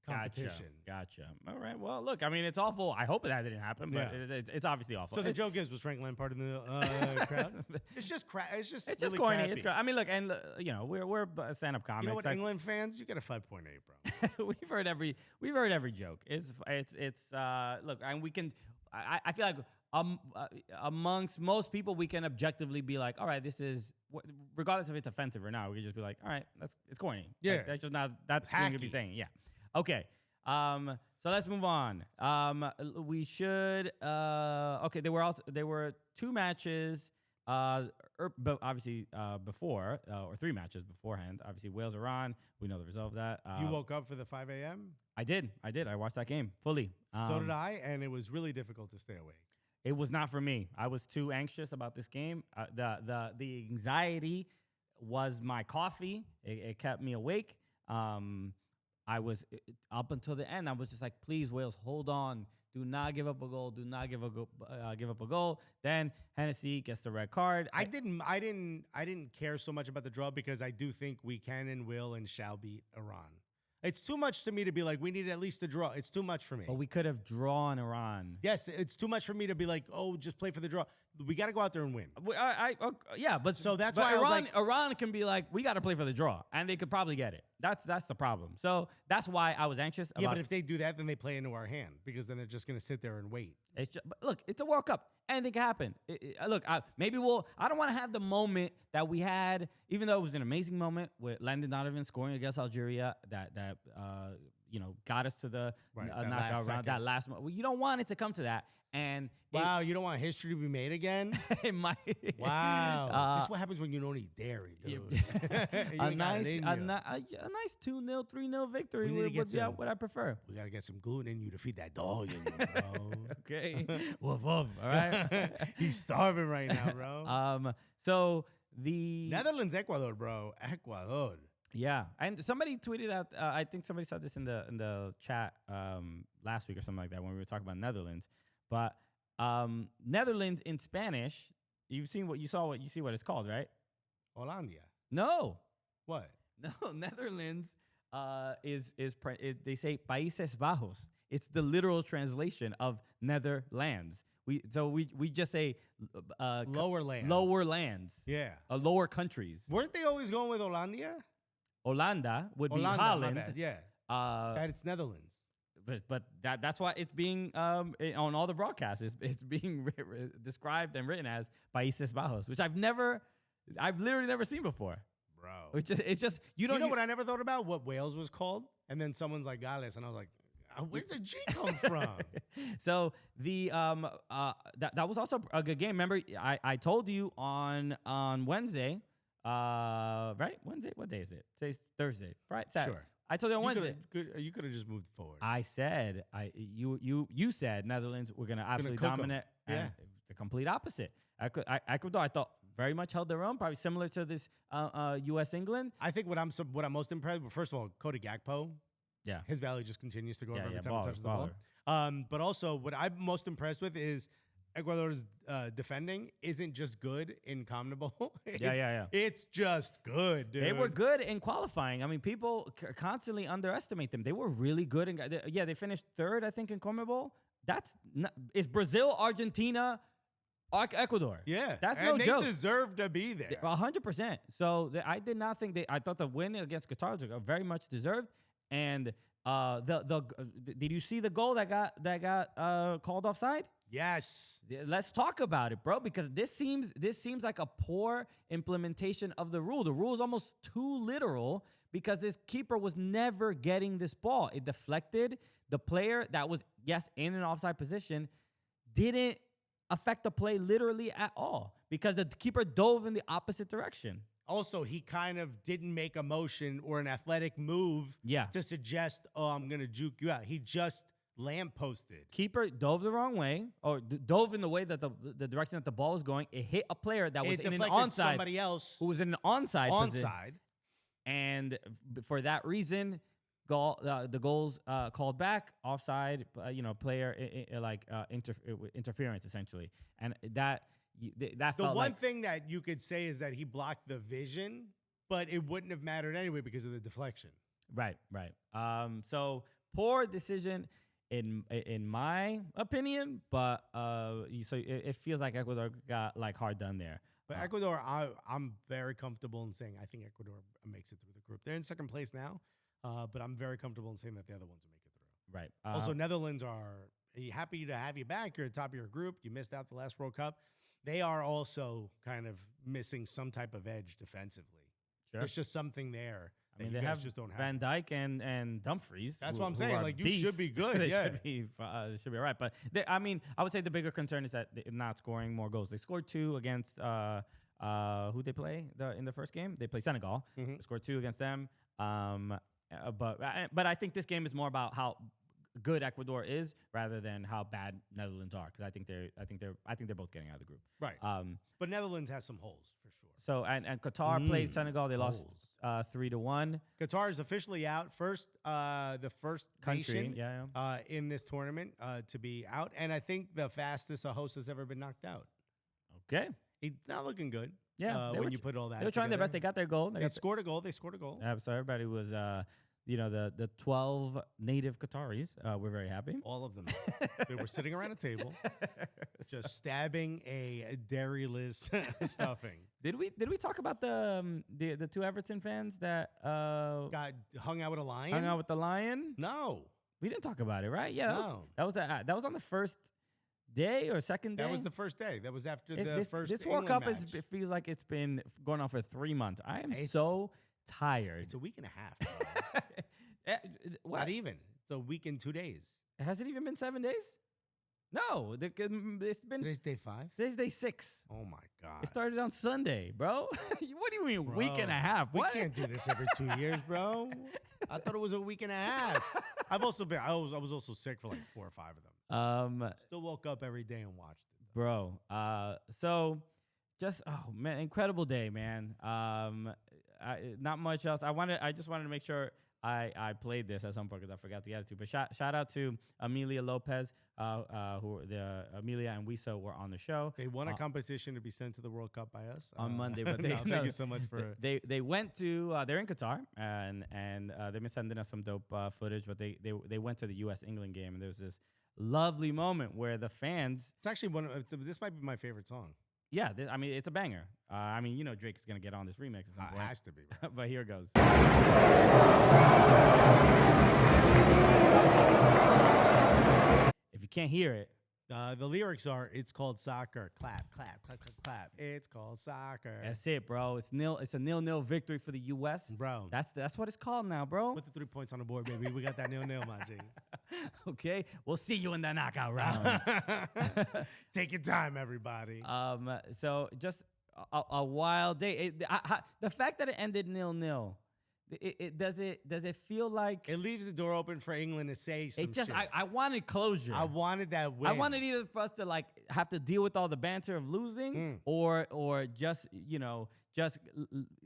competition. Gotcha. All right. Well, look, I mean, it's awful. I hope that didn't happen, but it's obviously awful. So the joke is, was Frank Lampard in the crowd? It's just It's just really corny. It's I mean, look, and we're stand-up comics. You know what, England fans, you get a 5.8, bro. we've heard every joke. It's look, and we can. I feel like amongst most people, we can objectively be like, all right, this is regardless if it's offensive or not. We can just be like, all right, it's corny. Yeah, like, that's just not that's what you could be saying. Yeah. Okay. So let's move on. We should. Okay. There were 2 matches. But obviously before or 3 matches beforehand. Obviously Wales Iran. We know the result of that. You woke up for the 5 a.m. I did. I watched that game fully. So did I, and it was really difficult to stay awake. It was not for me. I was too anxious about this game. The anxiety was my coffee. It kept me awake. I was up until the end. I was just like, please, Wales, hold on. Do not give up a goal. Do not give up a goal. Then Hennessy gets the red card. I didn't care so much about the draw because I do think we can and will and shall beat Iran. It's too much to me to be like, we need at least a draw. It's too much for me. But we could have drawn Iran. Yes, it's too much for me to be like, oh, just play for the draw. We got to go out there and win. But so that's why Iran can be like, we got to play for the draw, and they could probably get it. That's the problem. So that's why I was anxious. Yeah, but if they do that, then they play into our hand because then they're just going to sit there and wait. But look, it's a World Cup. Anything can happen. Look, maybe I don't want to have the moment that we had, even though it was an amazing moment with Landon Donovan scoring against Algeria that got us to the knockout round. That last moment. Well, you don't want it to come to that. And wow, you don't want history to be made again? It might. Wow. This is what happens when you don't eat dairy, dude. a nice 2-0, 3-0 victory would what I prefer. We got to get some gluten in you to feed that dog in you, bro. Okay. Woof, woof. All right. He's starving right now, bro. So the Netherlands, Ecuador, bro. Ecuador. Yeah, and somebody tweeted out. I think somebody said this in the chat last week or something like that when we were talking about Netherlands. But Netherlands in Spanish, you see what it's called, right? Hollandia. No. What? No, Netherlands is they say Países Bajos. It's the literal translation of Netherlands. We just say lower lands. Lower lands. Yeah. Lower countries. Weren't they always going with Hollandia? Holanda would be Holland. My bad. Yeah. That it's Netherlands. But that's why it's being on all the broadcasts. It's being described and written as Países Bajos, which I've literally never seen before, bro. It's just you know what I never thought about? What Wales was called, and then someone's like Gales, and I was like, where did the G come from? So the that was also a good game. Remember, I told you on Wednesday, right? Wednesday. What day is it? Today's Thursday, right? Saturday. Sure. I told you on Wednesday. You could have just moved forward. I said, you said Netherlands were going to absolutely dominate. Yeah. And the complete opposite. Ecuador, I thought, very much held their own, probably similar to this U.S. England. I think what I'm most impressed with, first of all, Cody Gakpo. Yeah. His value just continues to go up every time he touches the ball. But also, what I'm most impressed with is Ecuador's defending isn't just good in CONMEBOL. It's just good, dude. They were good in qualifying. I mean, people constantly underestimate them. They were really good. They finished 3rd, I think, in CONMEBOL. It's Brazil, Argentina, Ecuador. Yeah. That's no joke. They deserve to be there. 100%. So I did not think I thought the win against Qatar was very much deserved. And did you see the goal that got called offside? Yes. Let's talk about it, bro, because this seems like a poor implementation of the rule. The rule is almost too literal because this keeper was never getting this ball. It deflected. The player that was, in an offside position didn't affect the play literally at all because the keeper dove in the opposite direction. Also, he kind of didn't make a motion or an athletic move to suggest, I'm going to juke you out. He just lampposted. Keeper dove the wrong way, or dove in the way that the direction that the ball was going. It hit a player that was in an onside. Somebody else who was in an onside position. And for that reason, the goals called back, offside, player interference essentially, and that the one thing that you could say is that he blocked the vision, but it wouldn't have mattered anyway because of the deflection. Right. So, poor decision in my opinion, but it feels like Ecuador got like hard done there. But Ecuador, I'm very comfortable in saying I think Ecuador makes it through the group. They're in second place now, but I'm very comfortable in saying that the other ones will make it through. Right. Also, Netherlands are happy to have you back. You're at the top of your group. You missed out the last World Cup. They are also kind of missing some type of edge defensively. Sure. There's just something there. I mean, they just don't have Van Dijk and Dumfries. That's what I'm saying. Like, you should be good. They should be all right. But I would say the bigger concern is that they're not scoring more goals. They scored 2 against who they play in the first game. They play Senegal. Mm-hmm. They scored 2 against them. But I think this game is more about how good Ecuador is rather than how bad Netherlands are, because I think they're both getting out of the group. Right. But Netherlands has some holes for sure. So and Qatar played Senegal. They lost 3-1. Qatar is officially out. The first country nation in this tournament to be out, and I think the fastest a host has ever been knocked out. Okay. It's not looking good. Yeah. When you put all that, they were trying their best. They got their goal. They scored a goal. So everybody was. The 12 native Qataris were very happy. All of them. They were sitting around a table, just stabbing a dairyless stuffing. Did we talk about the 2 Everton fans that got hung out with a lion? Hung out with the lion? No, we didn't talk about it, right? Yeah, that was on the first day or second day. That was the first day. That was after the first. This World Cup it feels like it's been going on for 3 months. I am so tired. It's a week and a half. What? Not even. It's a week and 2 days. Has it even been 7 days? No, it's been. Today's day 5. Today's day 6. Oh my God! It started on Sunday, bro. What do you mean, week and a half? We can't do this every 2 years, bro. I thought it was a week and a half. I was also sick for like 4 or 5 of them. Still woke up every day and watched it, though. Bro. So just incredible day, man. Not much else. I just wanted to make sure I played this at some point because I forgot to get it to. But shout out to Amelia Lopez, Amelia and Wiso were on the show. They won a competition to be sent to the World Cup by us on Monday. But thank you so much for. They went to. They're in Qatar and they've been sending us some dope footage. But they went to the U.S.-England game and there was this lovely moment where the fans. It's actually this might be my favorite song. Yeah, it's a banger. Drake is going to get on this remix at some point. It has to be, bro. But here it goes. If you can't hear it. The lyrics are, it's called soccer. Clap, clap, clap, clap, clap. It's called soccer. That's it, bro. It's a 0-0 victory for the U.S. Bro. That's what it's called now, bro. Put the 3 points on the board, baby. We got that 0-0, my G. Okay. We'll see you in the knockout rounds. Take your time, everybody. So just a wild day. The fact that it ended 0-0, does it feel like it leaves the door open for England to say some shit. I wanted closure. I wanted that win. I wanted either for us to like have to deal with all the banter of losing or just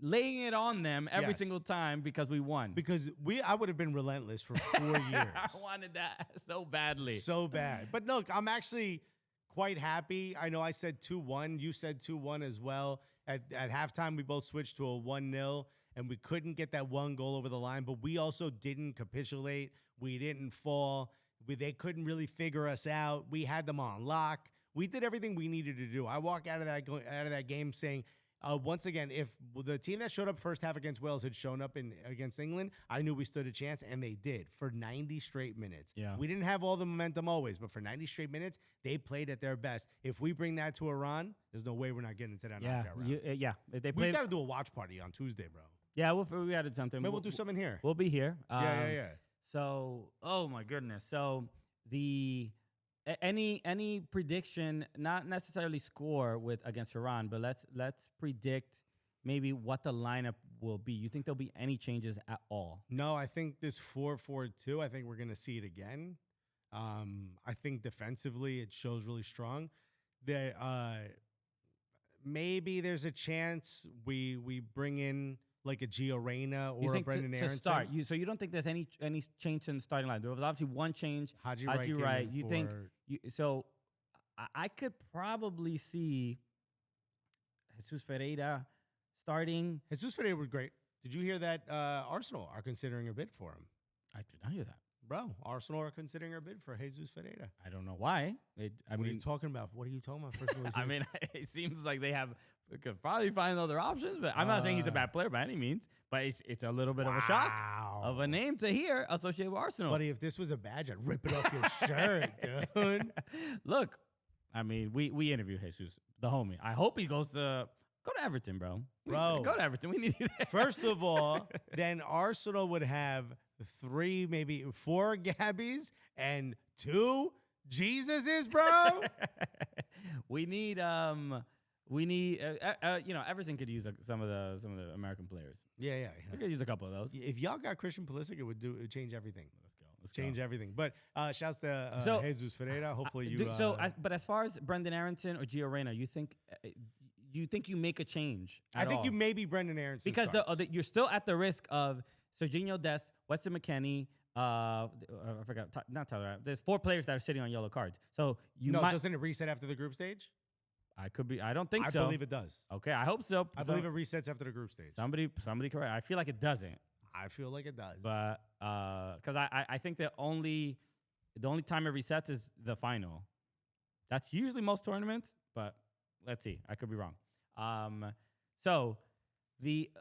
laying it on them every single time because we won. Because I would have been relentless for 4 years. I wanted that so badly. So bad. But look, I'm actually quite happy. I know I said 2-1. You said 2-1 as well. At halftime, we both switched to a 1-0. And we couldn't get that one goal over the line, but we also didn't capitulate. We didn't fall. They couldn't really figure us out. We had them on lock. We did everything we needed to do. I walk out of that game saying, once again, if the team that showed up first half against Wales had shown up against England, I knew we stood a chance, and they did for 90 straight minutes. Yeah. We didn't have all the momentum always, but for 90 straight minutes, they played at their best. If we bring that to Iran, there's no way we're not getting into that knockout round. We got to do a watch party on Tuesday, bro. Yeah, we got to do something. Maybe we'll do something here. We'll be here. Yeah. So, oh my goodness. So any prediction, not necessarily score against Iran, but let's predict maybe what the lineup will be. You think there'll be any changes at all? No, I think this 4-4-2. I think we're gonna see it again. I think defensively it shows really strong. Maybe there's a chance we bring in like a Gio Reyna or a Brendan Aronson. To start, so you don't think there's any change in the starting line? There was obviously one change. Haji Wright. You think so? I could probably see Jesus Ferreira starting. Jesus Ferreira was great. Did you hear that Arsenal are considering a bid for him? I did not hear that. Bro, Arsenal are considering a bid for Jesus Ferreira. I don't know why. What are you talking about? What are you talking about? First of all, I mean, it seems like they could probably find other options, but I'm not saying he's a bad player by any means, but it's a little bit of a shock of a name to hear associated with Arsenal. Buddy, if this was a badge, I'd rip it off your shirt, dude. Look, I mean, we interviewed Jesus, the homie. I hope he goes to Everton, bro. Go to Everton. We need you there. First of all, then Arsenal would have 3, maybe 4 Gabbies and 2 Jesuses, bro. we need Everton could use some of the American players. Yeah. We could use a couple of those. If y'all got Christian Pulisic, it would change everything. Let's change everything. But shouts to Jesus Ferreira. Hopefully but as far as Brendan Aronson or Gio Reyna, you think you make a change? I think you maybe Brendan Aronson because you're still at the risk of Serginho Dest, Weston McKennie. I forgot, not Tyler. There's 4 players that are sitting on yellow cards. So doesn't it reset after the group stage? I could be. I don't think so. I believe it does. Okay, I hope so. I believe it resets after the group stage. Somebody correct. I feel like it doesn't. I feel like it does. But because I think the only time it resets is the final. That's usually most tournaments, but let's see. I could be wrong. So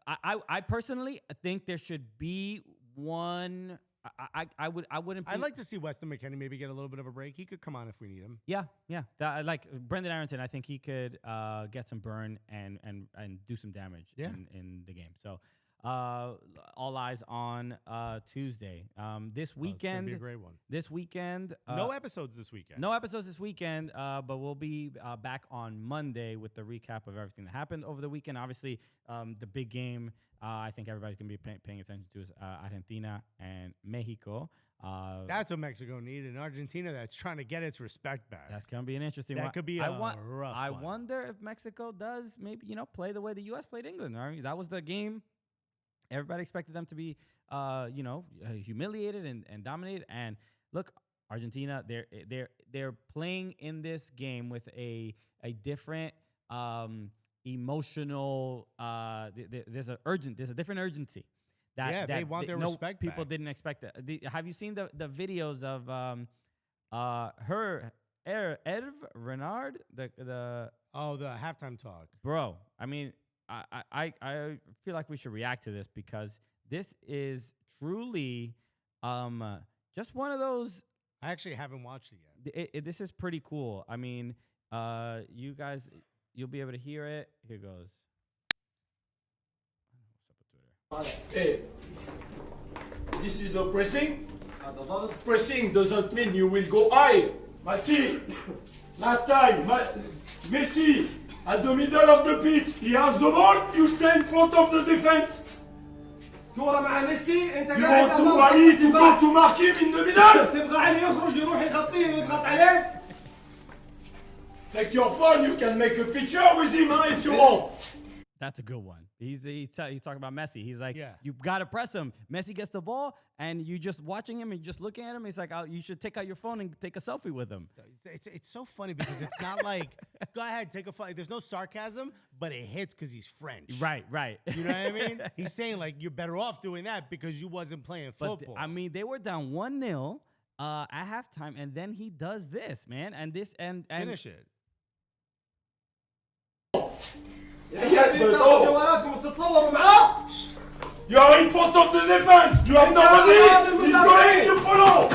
I personally think there should be one. I wouldn't. I'd like to see Weston McKennie maybe get a little bit of a break. He could come on if we need him. Yeah. Like Brendan Aronson, I think he could get some burn and do some damage in the game. So all eyes on Tuesday. This weekend. It's gonna be a great one. This weekend. No episodes this weekend. No episodes this weekend, but we'll be back on Monday with the recap of everything that happened over the weekend. Obviously, the big game I think everybody's going to be paying attention to is Argentina and Mexico. That's what Mexico needed. And Argentina that's trying to get its respect back. That's going to be an interesting one. That could be rough I one. wonder if Mexico does maybe, play the way the U.S. played England. I mean, that was the game. Everybody expected them to be, humiliated and dominated. And look, Argentina, they're playing in this game with a different emotional. There's a different urgency. They want their respect. People back. didn't expect that. Have you seen the videos of Hervé Renard the halftime talk, bro? I mean, I feel like we should react to this because this is truly just one of those. I actually haven't watched it yet. This is pretty cool. I mean, you guys, you'll be able to hear it. Here goes. Hey, this is a pressing. Pressing doesn't mean you will go high. Mati, last time, Messi at the middle of the pitch, he has the ball, you stay in front of the defense. كورة مع ميسي انت You want to rally to go to mark him in the middle? تبغى عليه يخرج يروح يغطيه ويضغط عليه. Take your phone, you can make a picture with him if you want. That's a good one. He's talking about Messi. He's like, you got to press him. Messi gets the ball, and you just watching him and you just looking at him. He's like, you should take out your phone and take a selfie with him. It's so funny because it's not like, go ahead, take a photo. There's no sarcasm, but it hits because he's French. Right. You know what I mean? He's saying, like, you're better off doing that because you wasn't playing football. I mean, they were down 1-0 at halftime, and then he does this, man. And finish it. Yes, but you are in front of the defense. You have nobody. He's going to follow.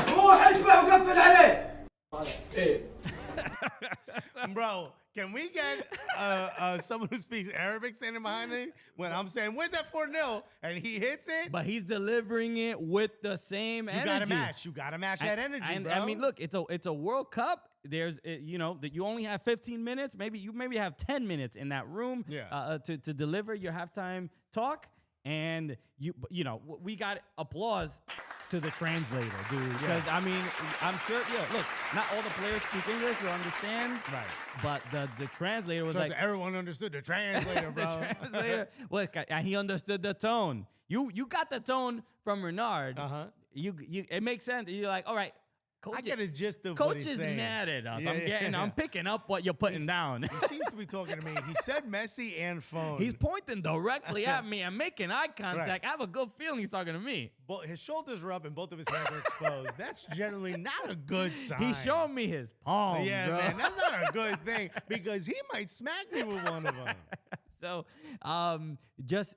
Hey. Bro, can we get someone who speaks Arabic standing behind me when I'm saying, where's that 4-0? And he hits it? But he's delivering it with the same energy. You gotta match that energy, bro. I mean, look, it's a World Cup. There's, that you only have 15 minutes. Maybe you have 10 minutes in that room to deliver your halftime talk. And we got applause to the translator, dude. Because I mean, I'm sure. Look, not all the players speak English or understand. Right. But the translator was like, everyone understood the translator, bro. The translator and he understood the tone. You got the tone from Renard. Uh-huh. It makes sense. You're like, all right. I get a gist of Coach what he's is saying. mad at us. Yeah, I'm picking up what you're putting down. He seems to be talking to me. He said Messi and phone. He's pointing directly at me and making eye contact. Right. I have a good feeling he's talking to me. His shoulders are up and both of his hands are exposed. That's generally not a good sign. He's showing me his palm, Yeah, bro. man, that's not a good thing because he might smack me with one of them. So, just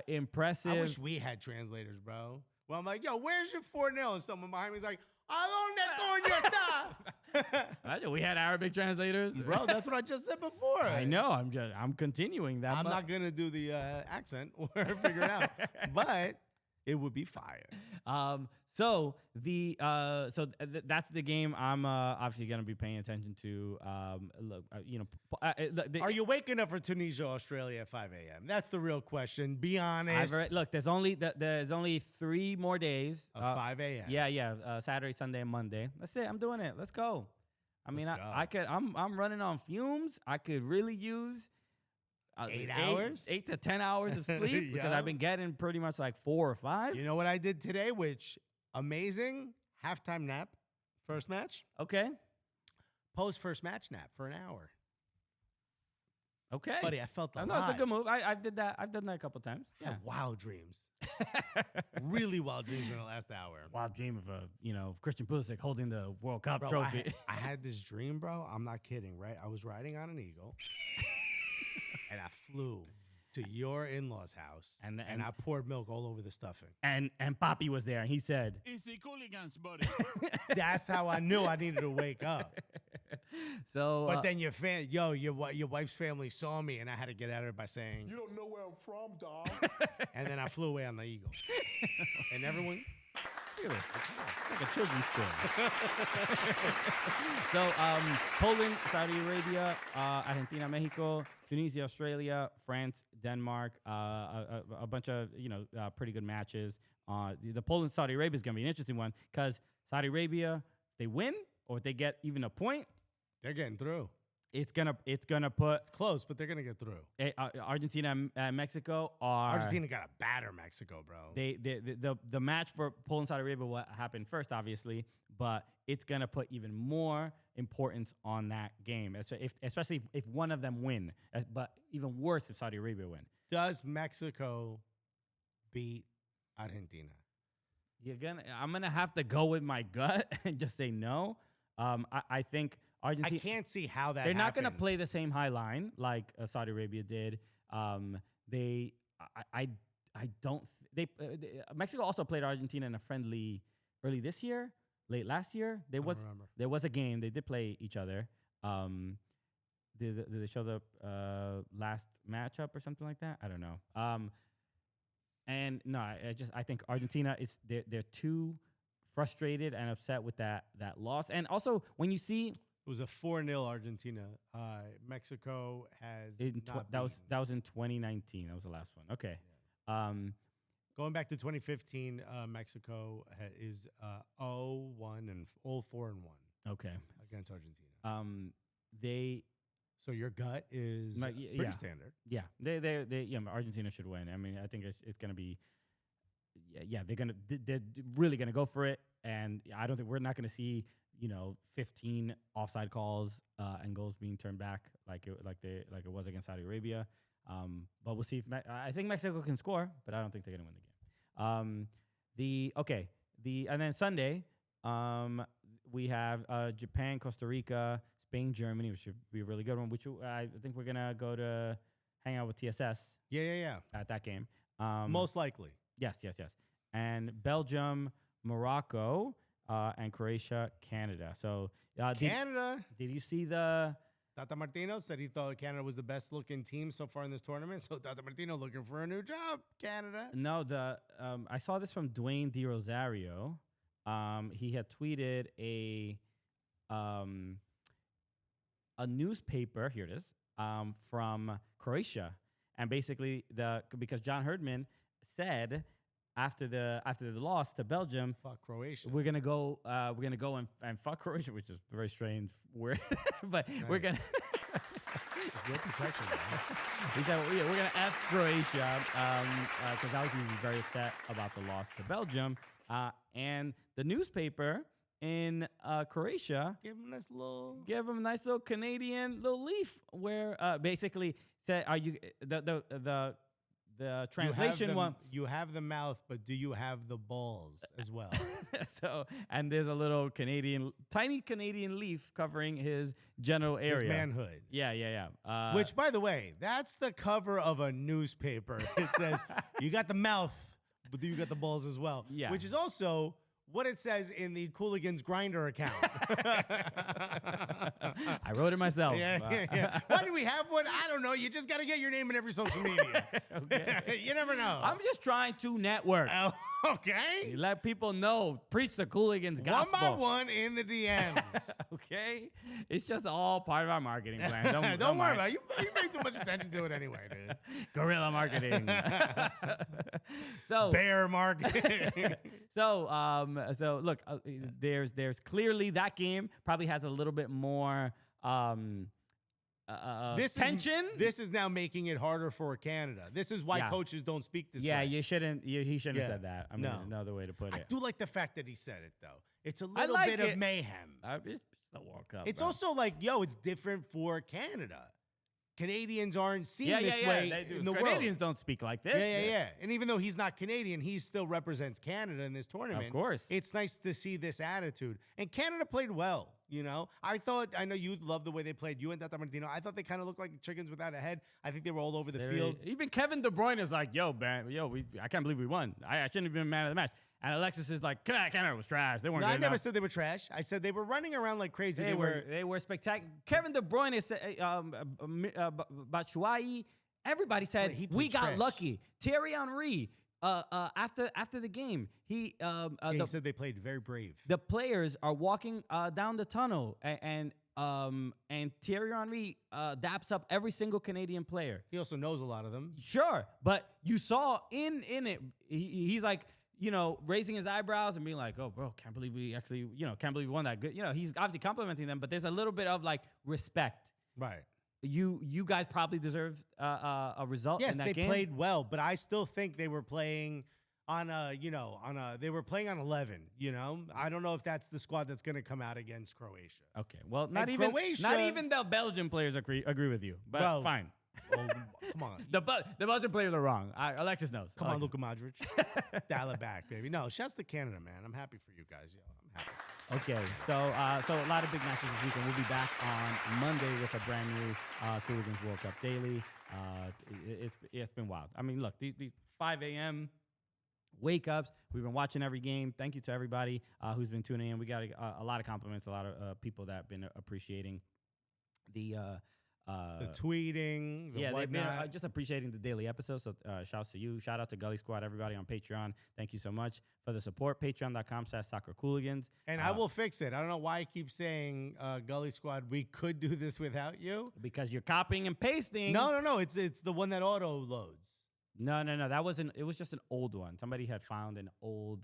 impressive. I wish we had translators, bro. Well, I'm like, yo, where's your 4-0? And someone behind me is like, ¿A dónde coño está? Imagine we had Arabic translators, Bro, that's what I just said before. I know. I'm continuing that. I'm not gonna do the accent or figure it out, but it would be fire. So that's the game I'm obviously gonna be paying attention to. Are you waking up for Tunisia, Australia at 5 a.m.? That's the real question. Be honest. Look, there's only 3 more days. 5 a.m. Yeah. Saturday, Sunday, and Monday. That's it. I'm doing it. Let's go. I'm running on fumes. I could really use 8 hours, 8 to 10 hours of sleep because I've been getting pretty much like 4 or 5. You know what I did today, which amazing halftime nap, first match. Okay. Post first match nap for an hour. Okay, buddy, I felt alive. No, it's a good move. I did that. I've done that a couple times. I had wild dreams. Really wild dreams in the last hour. Wild dream of Christian Pulisic holding the World Cup trophy. I had this dream, bro. I'm not kidding, right? I was riding on an eagle, and I flew to your in-laws' house, and I poured milk all over the stuffing. And Papi was there, and he said, "It's the Cooligans, buddy." That's how I knew I needed to wake up. So, but then your wife's family saw me, and I had to get at her by saying, "You don't know where I'm from, dog." And then I flew away on the eagle, and everyone. Like a children's story. So, Poland, Saudi Arabia, Argentina, Mexico, Tunisia, Australia, France, Denmark, a bunch of pretty good matches. The Poland Saudi Arabia is going to be an interesting one because Saudi Arabia, if they win or if they get even a point, they're getting through. It's gonna put close, but they're gonna get through. Argentina and Mexico are. Argentina got to batter Mexico, bro. The match for Poland Saudi Arabia will happen first, obviously, but it's gonna put even more importance on that game, especially if one of them win. But even worse if Saudi Arabia win. Does Mexico beat Argentina? I'm gonna have to go with my gut and just say no. I think. Argentina, I can't see how that. They're not going to play the same high line like Saudi Arabia did. Mexico also played Argentina in a friendly early this year, late last year. There was a game. They did play each other. Did they show the last matchup or something like that? I don't know. And no, I think Argentina they're too frustrated and upset with that loss. And also when you see. It was a 4-0 Argentina. Mexico has that was in 2019. That was the last one. Okay. Yeah. Going back to 2015, Mexico is 0-1 and 0-4-1. Okay. Against Argentina. So your gut is pretty standard. Yeah. Argentina should win. I mean, I think it's going to be. Yeah, they're really gonna go for it, and I don't think we're not gonna see 15 offside calls and goals being turned back like it was against Saudi Arabia. But we'll see if I think Mexico can score, but I don't think they're gonna win the game. And then Sunday we have Japan, Costa Rica, Spain, Germany, which should be a really good one. Which I think we're gonna go to hang out with TSS. Yeah. At that game, most likely. Yes. And Belgium, Morocco, and Croatia, Canada. So Canada. Did you see the? Tata Martino said he thought Canada was the best looking team so far in this tournament. So Tata Martino looking for a new job. Canada. No, I saw this from Dwayne De Rosario. He had tweeted a newspaper. Here it is. From Croatia, and basically because John Herdman said after the loss to Belgium, fuck Croatia. We're gonna go and fuck Croatia, which is a very strange word, but right. We're gonna. Good protection. He said we're gonna F Croatia because obviously he was very upset about the loss to Belgium, and the newspaper in Croatia. Give him this little. Give him a nice little Canadian little leaf where basically said, "Are you the translation one?" You have the mouth, but do you have the balls as well? So, and there's a little tiny Canadian leaf covering his general area. His manhood. Yeah. Which, by the way, that's the cover of a newspaper. It says, "You got the mouth, but do you got the balls as well?" Yeah. Which is also what it says in the Cooligans Grinder account. I wrote it myself. Yeah. Why do we have one? I don't know. You just got to get your name in every social media. Okay. You never know. I'm just trying to network. Oh, okay. You let people know. Preach the Cooligans gospel. One by one in the DMs. Okay? It's just all part of our marketing plan. Don't worry about it. You pay too much attention to it anyway, dude. Guerrilla marketing. So bear marketing. So look, there's clearly that game probably has a little bit more tension. This is now making it harder for Canada. This is why coaches don't speak this way. Yeah, he shouldn't have said that. I mean, another way to put it. I do like the fact that he said it, though. It's a little bit of mayhem. It's the World Cup. It's also like, it's different for Canada. Canadians aren't seen this way in the world. Canadians don't speak like this. Yeah. And even though he's not Canadian, he still represents Canada in this tournament. Of course. It's nice to see this attitude. And Canada played well, I know you love the way they played. You and Tata Martino. I thought they kind of looked like chickens without a head. I think they were all over the field. Even Kevin De Bruyne is like, I can't believe we won. I shouldn't have been man of the match. And Alexis is like, Canada was trash. They weren't good I never enough. said they were trash. I said they were running around like crazy. They were spectacular. Kevin De Bruyne is Batshuayi. Everybody said we got lucky. Thierry Henry. After the game, he said they played very brave. The players are walking down the tunnel, and Thierry Henry daps up every single Canadian player. He also knows a lot of them. Sure, but you saw in it, he's like, raising his eyebrows and being like, "Oh, bro, can't believe we actually, can't believe we won that good." He's obviously complimenting them, but there's a little bit of like respect. Right. You guys probably deserved a result in that game. Yes, they played well, but I still think they were playing they were playing on 11, I don't know if that's the squad that's going to come out against Croatia. Okay. Well, not even the Belgian players agree with you, but fine. Well, come on. The Belgian players are wrong. Alexis knows. Come on, Luka Modric. Dial it back, baby. No, shouts to Canada, man. I'm happy for you guys. I'm happy. Okay, so a lot of big matches this weekend. We'll be back on Monday with a brand new Cooligans World Cup Daily. It's been wild. I mean, look, these 5 a.m. wake-ups. We've been watching every game. Thank you to everybody who's been tuning in. We got a lot of compliments, a lot of people that have been appreciating the tweeting, the they've been whatnot. just appreciating the daily episodes. So shouts to you. Shout out to Gully Squad, everybody on Patreon. Thank you so much for the support. Patreon.com/soccercooligans. And I will fix it. I don't know why I keep saying Gully Squad. We could do this without you. Because you're copying and pasting. No. It's the one that auto loads. No. That wasn't. It was just an old one. Somebody had found an old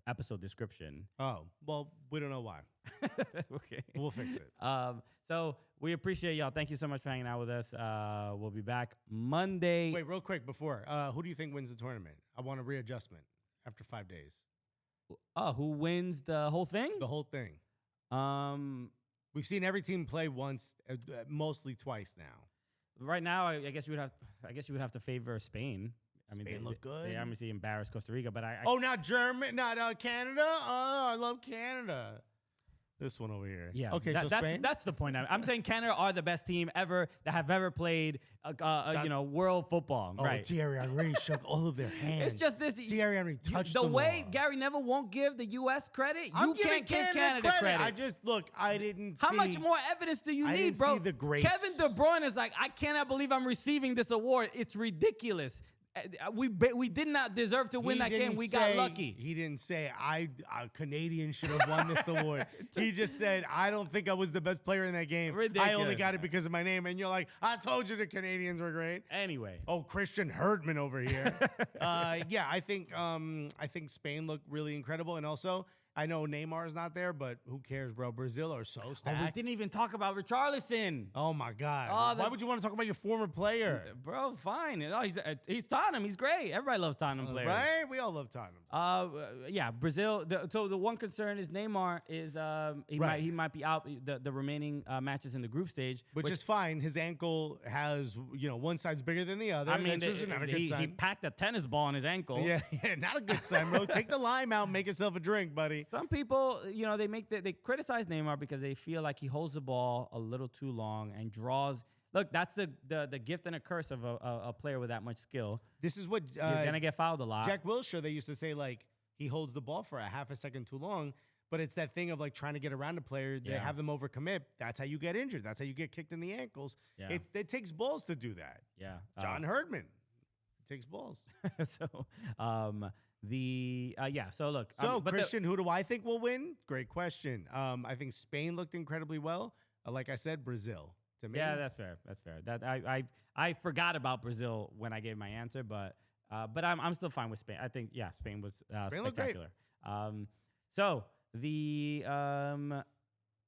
episode description. Oh, well, we don't know why. Okay. We'll fix it. So we appreciate y'all. Thank you so much for hanging out with us. We'll be back Monday. Wait, real quick before. Who do you think wins the tournament? I want a readjustment after 5 days. Who wins the whole thing? The whole thing. We've seen every team play once, mostly twice now. Right now, I guess you would have to favor Spain. I mean, Spain look good. They obviously embarrassed Costa Rica, but not Canada. Oh, I love Canada. This one over here. Yeah. Okay, so Spain? That's the point. I'm saying Canada are the best team ever that have ever played, world football. Oh, right. Thierry Henry shook all of their hands. It's just this. Thierry Henry touched the them way all. Gary Neville won't give the U.S. credit. I'm you can't giving give Canada credit. I didn't see. How much more evidence do you need, bro? See the grace. Kevin De Bruyne is like, I cannot believe I'm receiving this award. It's ridiculous. We did not deserve to win that game. We got lucky. He didn't say a Canadian should have won this award. He just said, I don't think I was the best player in that game. Ridiculous. I only got it because of my name. And you're like, I told you the Canadians were great. Anyway. Oh, Christian Herdman over here. I think Spain looked really incredible. And also, I know Neymar's not there, but who cares, bro? Brazil are so stacked. Oh, we didn't even talk about Richarlison. Oh my God! Oh, Why would you want to talk about your former player, bro? Fine. No, he's Tottenham. He's great. Everybody loves Tottenham players, right? We all love Tottenham. Yeah, Brazil. So the one concern is Neymar is he might be out the remaining matches in the group stage, which is fine. His ankle has one side's bigger than the other. I mean, that's not a good sign. He packed a tennis ball in his ankle. Yeah, not a good sign, bro. Take the lime out, and make yourself a drink, buddy. Some people, they criticize Neymar because they feel like he holds the ball a little too long and draws. Look, that's the gift and a curse of a player with that much skill. This is what you're gonna get fouled a lot. Jack Wilshere, they used to say like he holds the ball for a half a second too long, but it's that thing of like trying to get around a player. They have them overcommit. That's how you get injured. That's how you get kicked in the ankles. Yeah. It takes balls to do that. Yeah, John Herdman. It takes balls. So look. Christian, who do I think will win? Great question. I think Spain looked incredibly well. Like I said, Brazil. To me. Yeah, that's fair. That's fair. That I forgot about Brazil when I gave my answer, but I'm still fine with Spain. I think Spain was spectacular.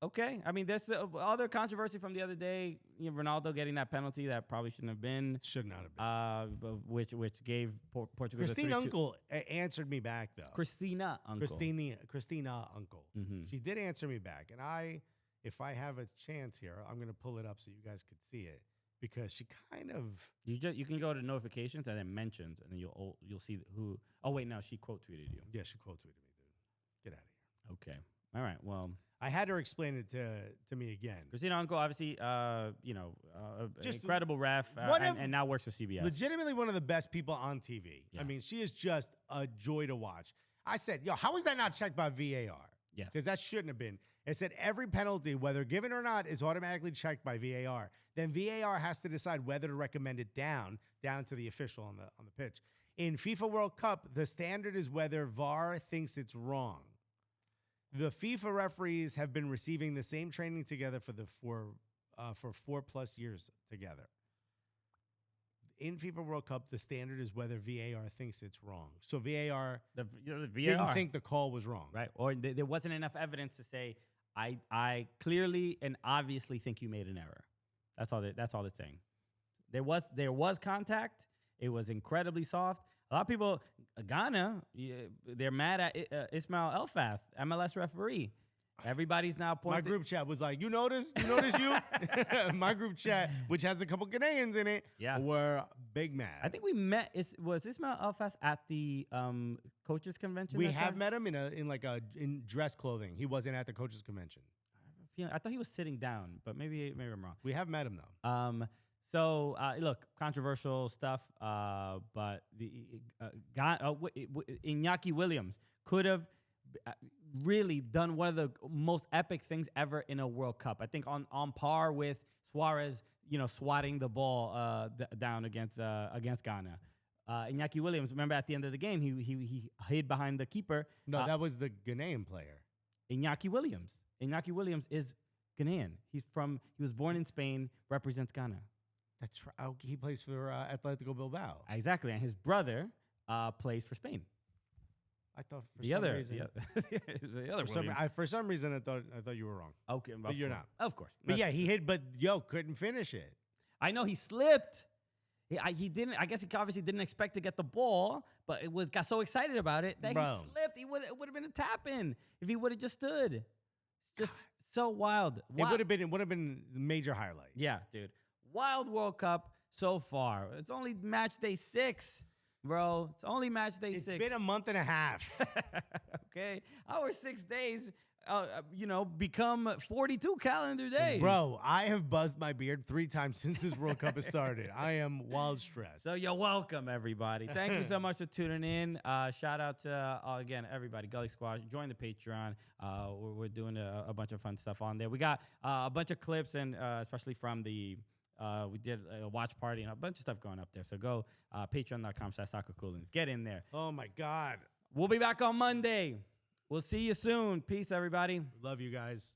Okay. I mean, there's other controversy from the other day. Ronaldo getting that penalty that probably shouldn't have been. Should not have been. Which gave Portugal. Christine Uncle answered me back though. Christina Uncle. Christina Uncle. Mm-hmm. She did answer me back, and if I have a chance here, I'm gonna pull it up so you guys could see it because she kind of. You can go to notifications and then mentions, and then you'll see who. Oh wait, no, she quote tweeted you. Yeah, she quote tweeted me, dude. Get out of here. Okay. All right. Well. I had her explain it to me again. Christina Uncle, obviously, just incredible ref, and now works for CBS. Legitimately one of the best people on TV. Yeah. I mean, she is just a joy to watch. I said, how is that not checked by VAR? Yes. Because that shouldn't have been. It said every penalty, whether given or not, is automatically checked by VAR. Then VAR has to decide whether to recommend it down to the official on the pitch. In FIFA World Cup, the standard is whether VAR thinks it's wrong. The FIFA referees have been receiving the same training together for 4+ years together. In FIFA World Cup, the standard is whether VAR thinks it's wrong. So VAR didn't think the call was wrong, right? Or there wasn't enough evidence to say I clearly and obviously think you made an error. That's all it's saying. There was contact. It was incredibly soft. A lot of people, Ghana, they're mad at Ismail Elfath, MLS referee. Everybody's now pointing. My group chat was like, you notice you? My group chat, which has a couple Ghanaians in it, were big mad. I think we met. Was Ismail Elfath at the coaches convention? We have met him in dress clothing. He wasn't at the coaches convention. I thought he was sitting down, but maybe I'm wrong. We have met him though. So look, controversial stuff, but Iñaki Williams could have really done one of the most epic things ever in a World Cup. I think on par with Suarez, swatting the ball down against Ghana. Iñaki Williams, remember at the end of the game, he hid behind the keeper. No, that was the Ghanaian player. Iñaki Williams. Iñaki Williams is Ghanaian. He was born in Spain, represents Ghana. That's right. Oh, he plays for Atletico Bilbao. Exactly, and his brother plays for Spain. I thought for some reason I thought you were wrong. Okay, but you're not. Of course. But he hit, but couldn't finish it. I know he slipped. He didn't. I guess he obviously didn't expect to get the ball, but got so excited about it that he slipped. It would have been a tap in if he would have just stood. Just so wild. It would have been a major highlight. Yeah, dude. Wild World Cup so far. It's only match day 6, bro. It's only match day 6. It's been a month and a half. Okay. Our 6 days, become 42 calendar days. Bro, I have buzzed my beard 3 times since this World Cup has started. I am wild stressed. So you're welcome, everybody. Thank you so much for tuning in. Shout out to, again, everybody, Gully Squash. Join the Patreon. We're doing a bunch of fun stuff on there. We got a bunch of clips, and especially from the... we did a watch party and a bunch of stuff going up there. So go patreon.com/soccercooligans. Get in there. Oh, my God. We'll be back on Monday. We'll see you soon. Peace, everybody. Love you guys.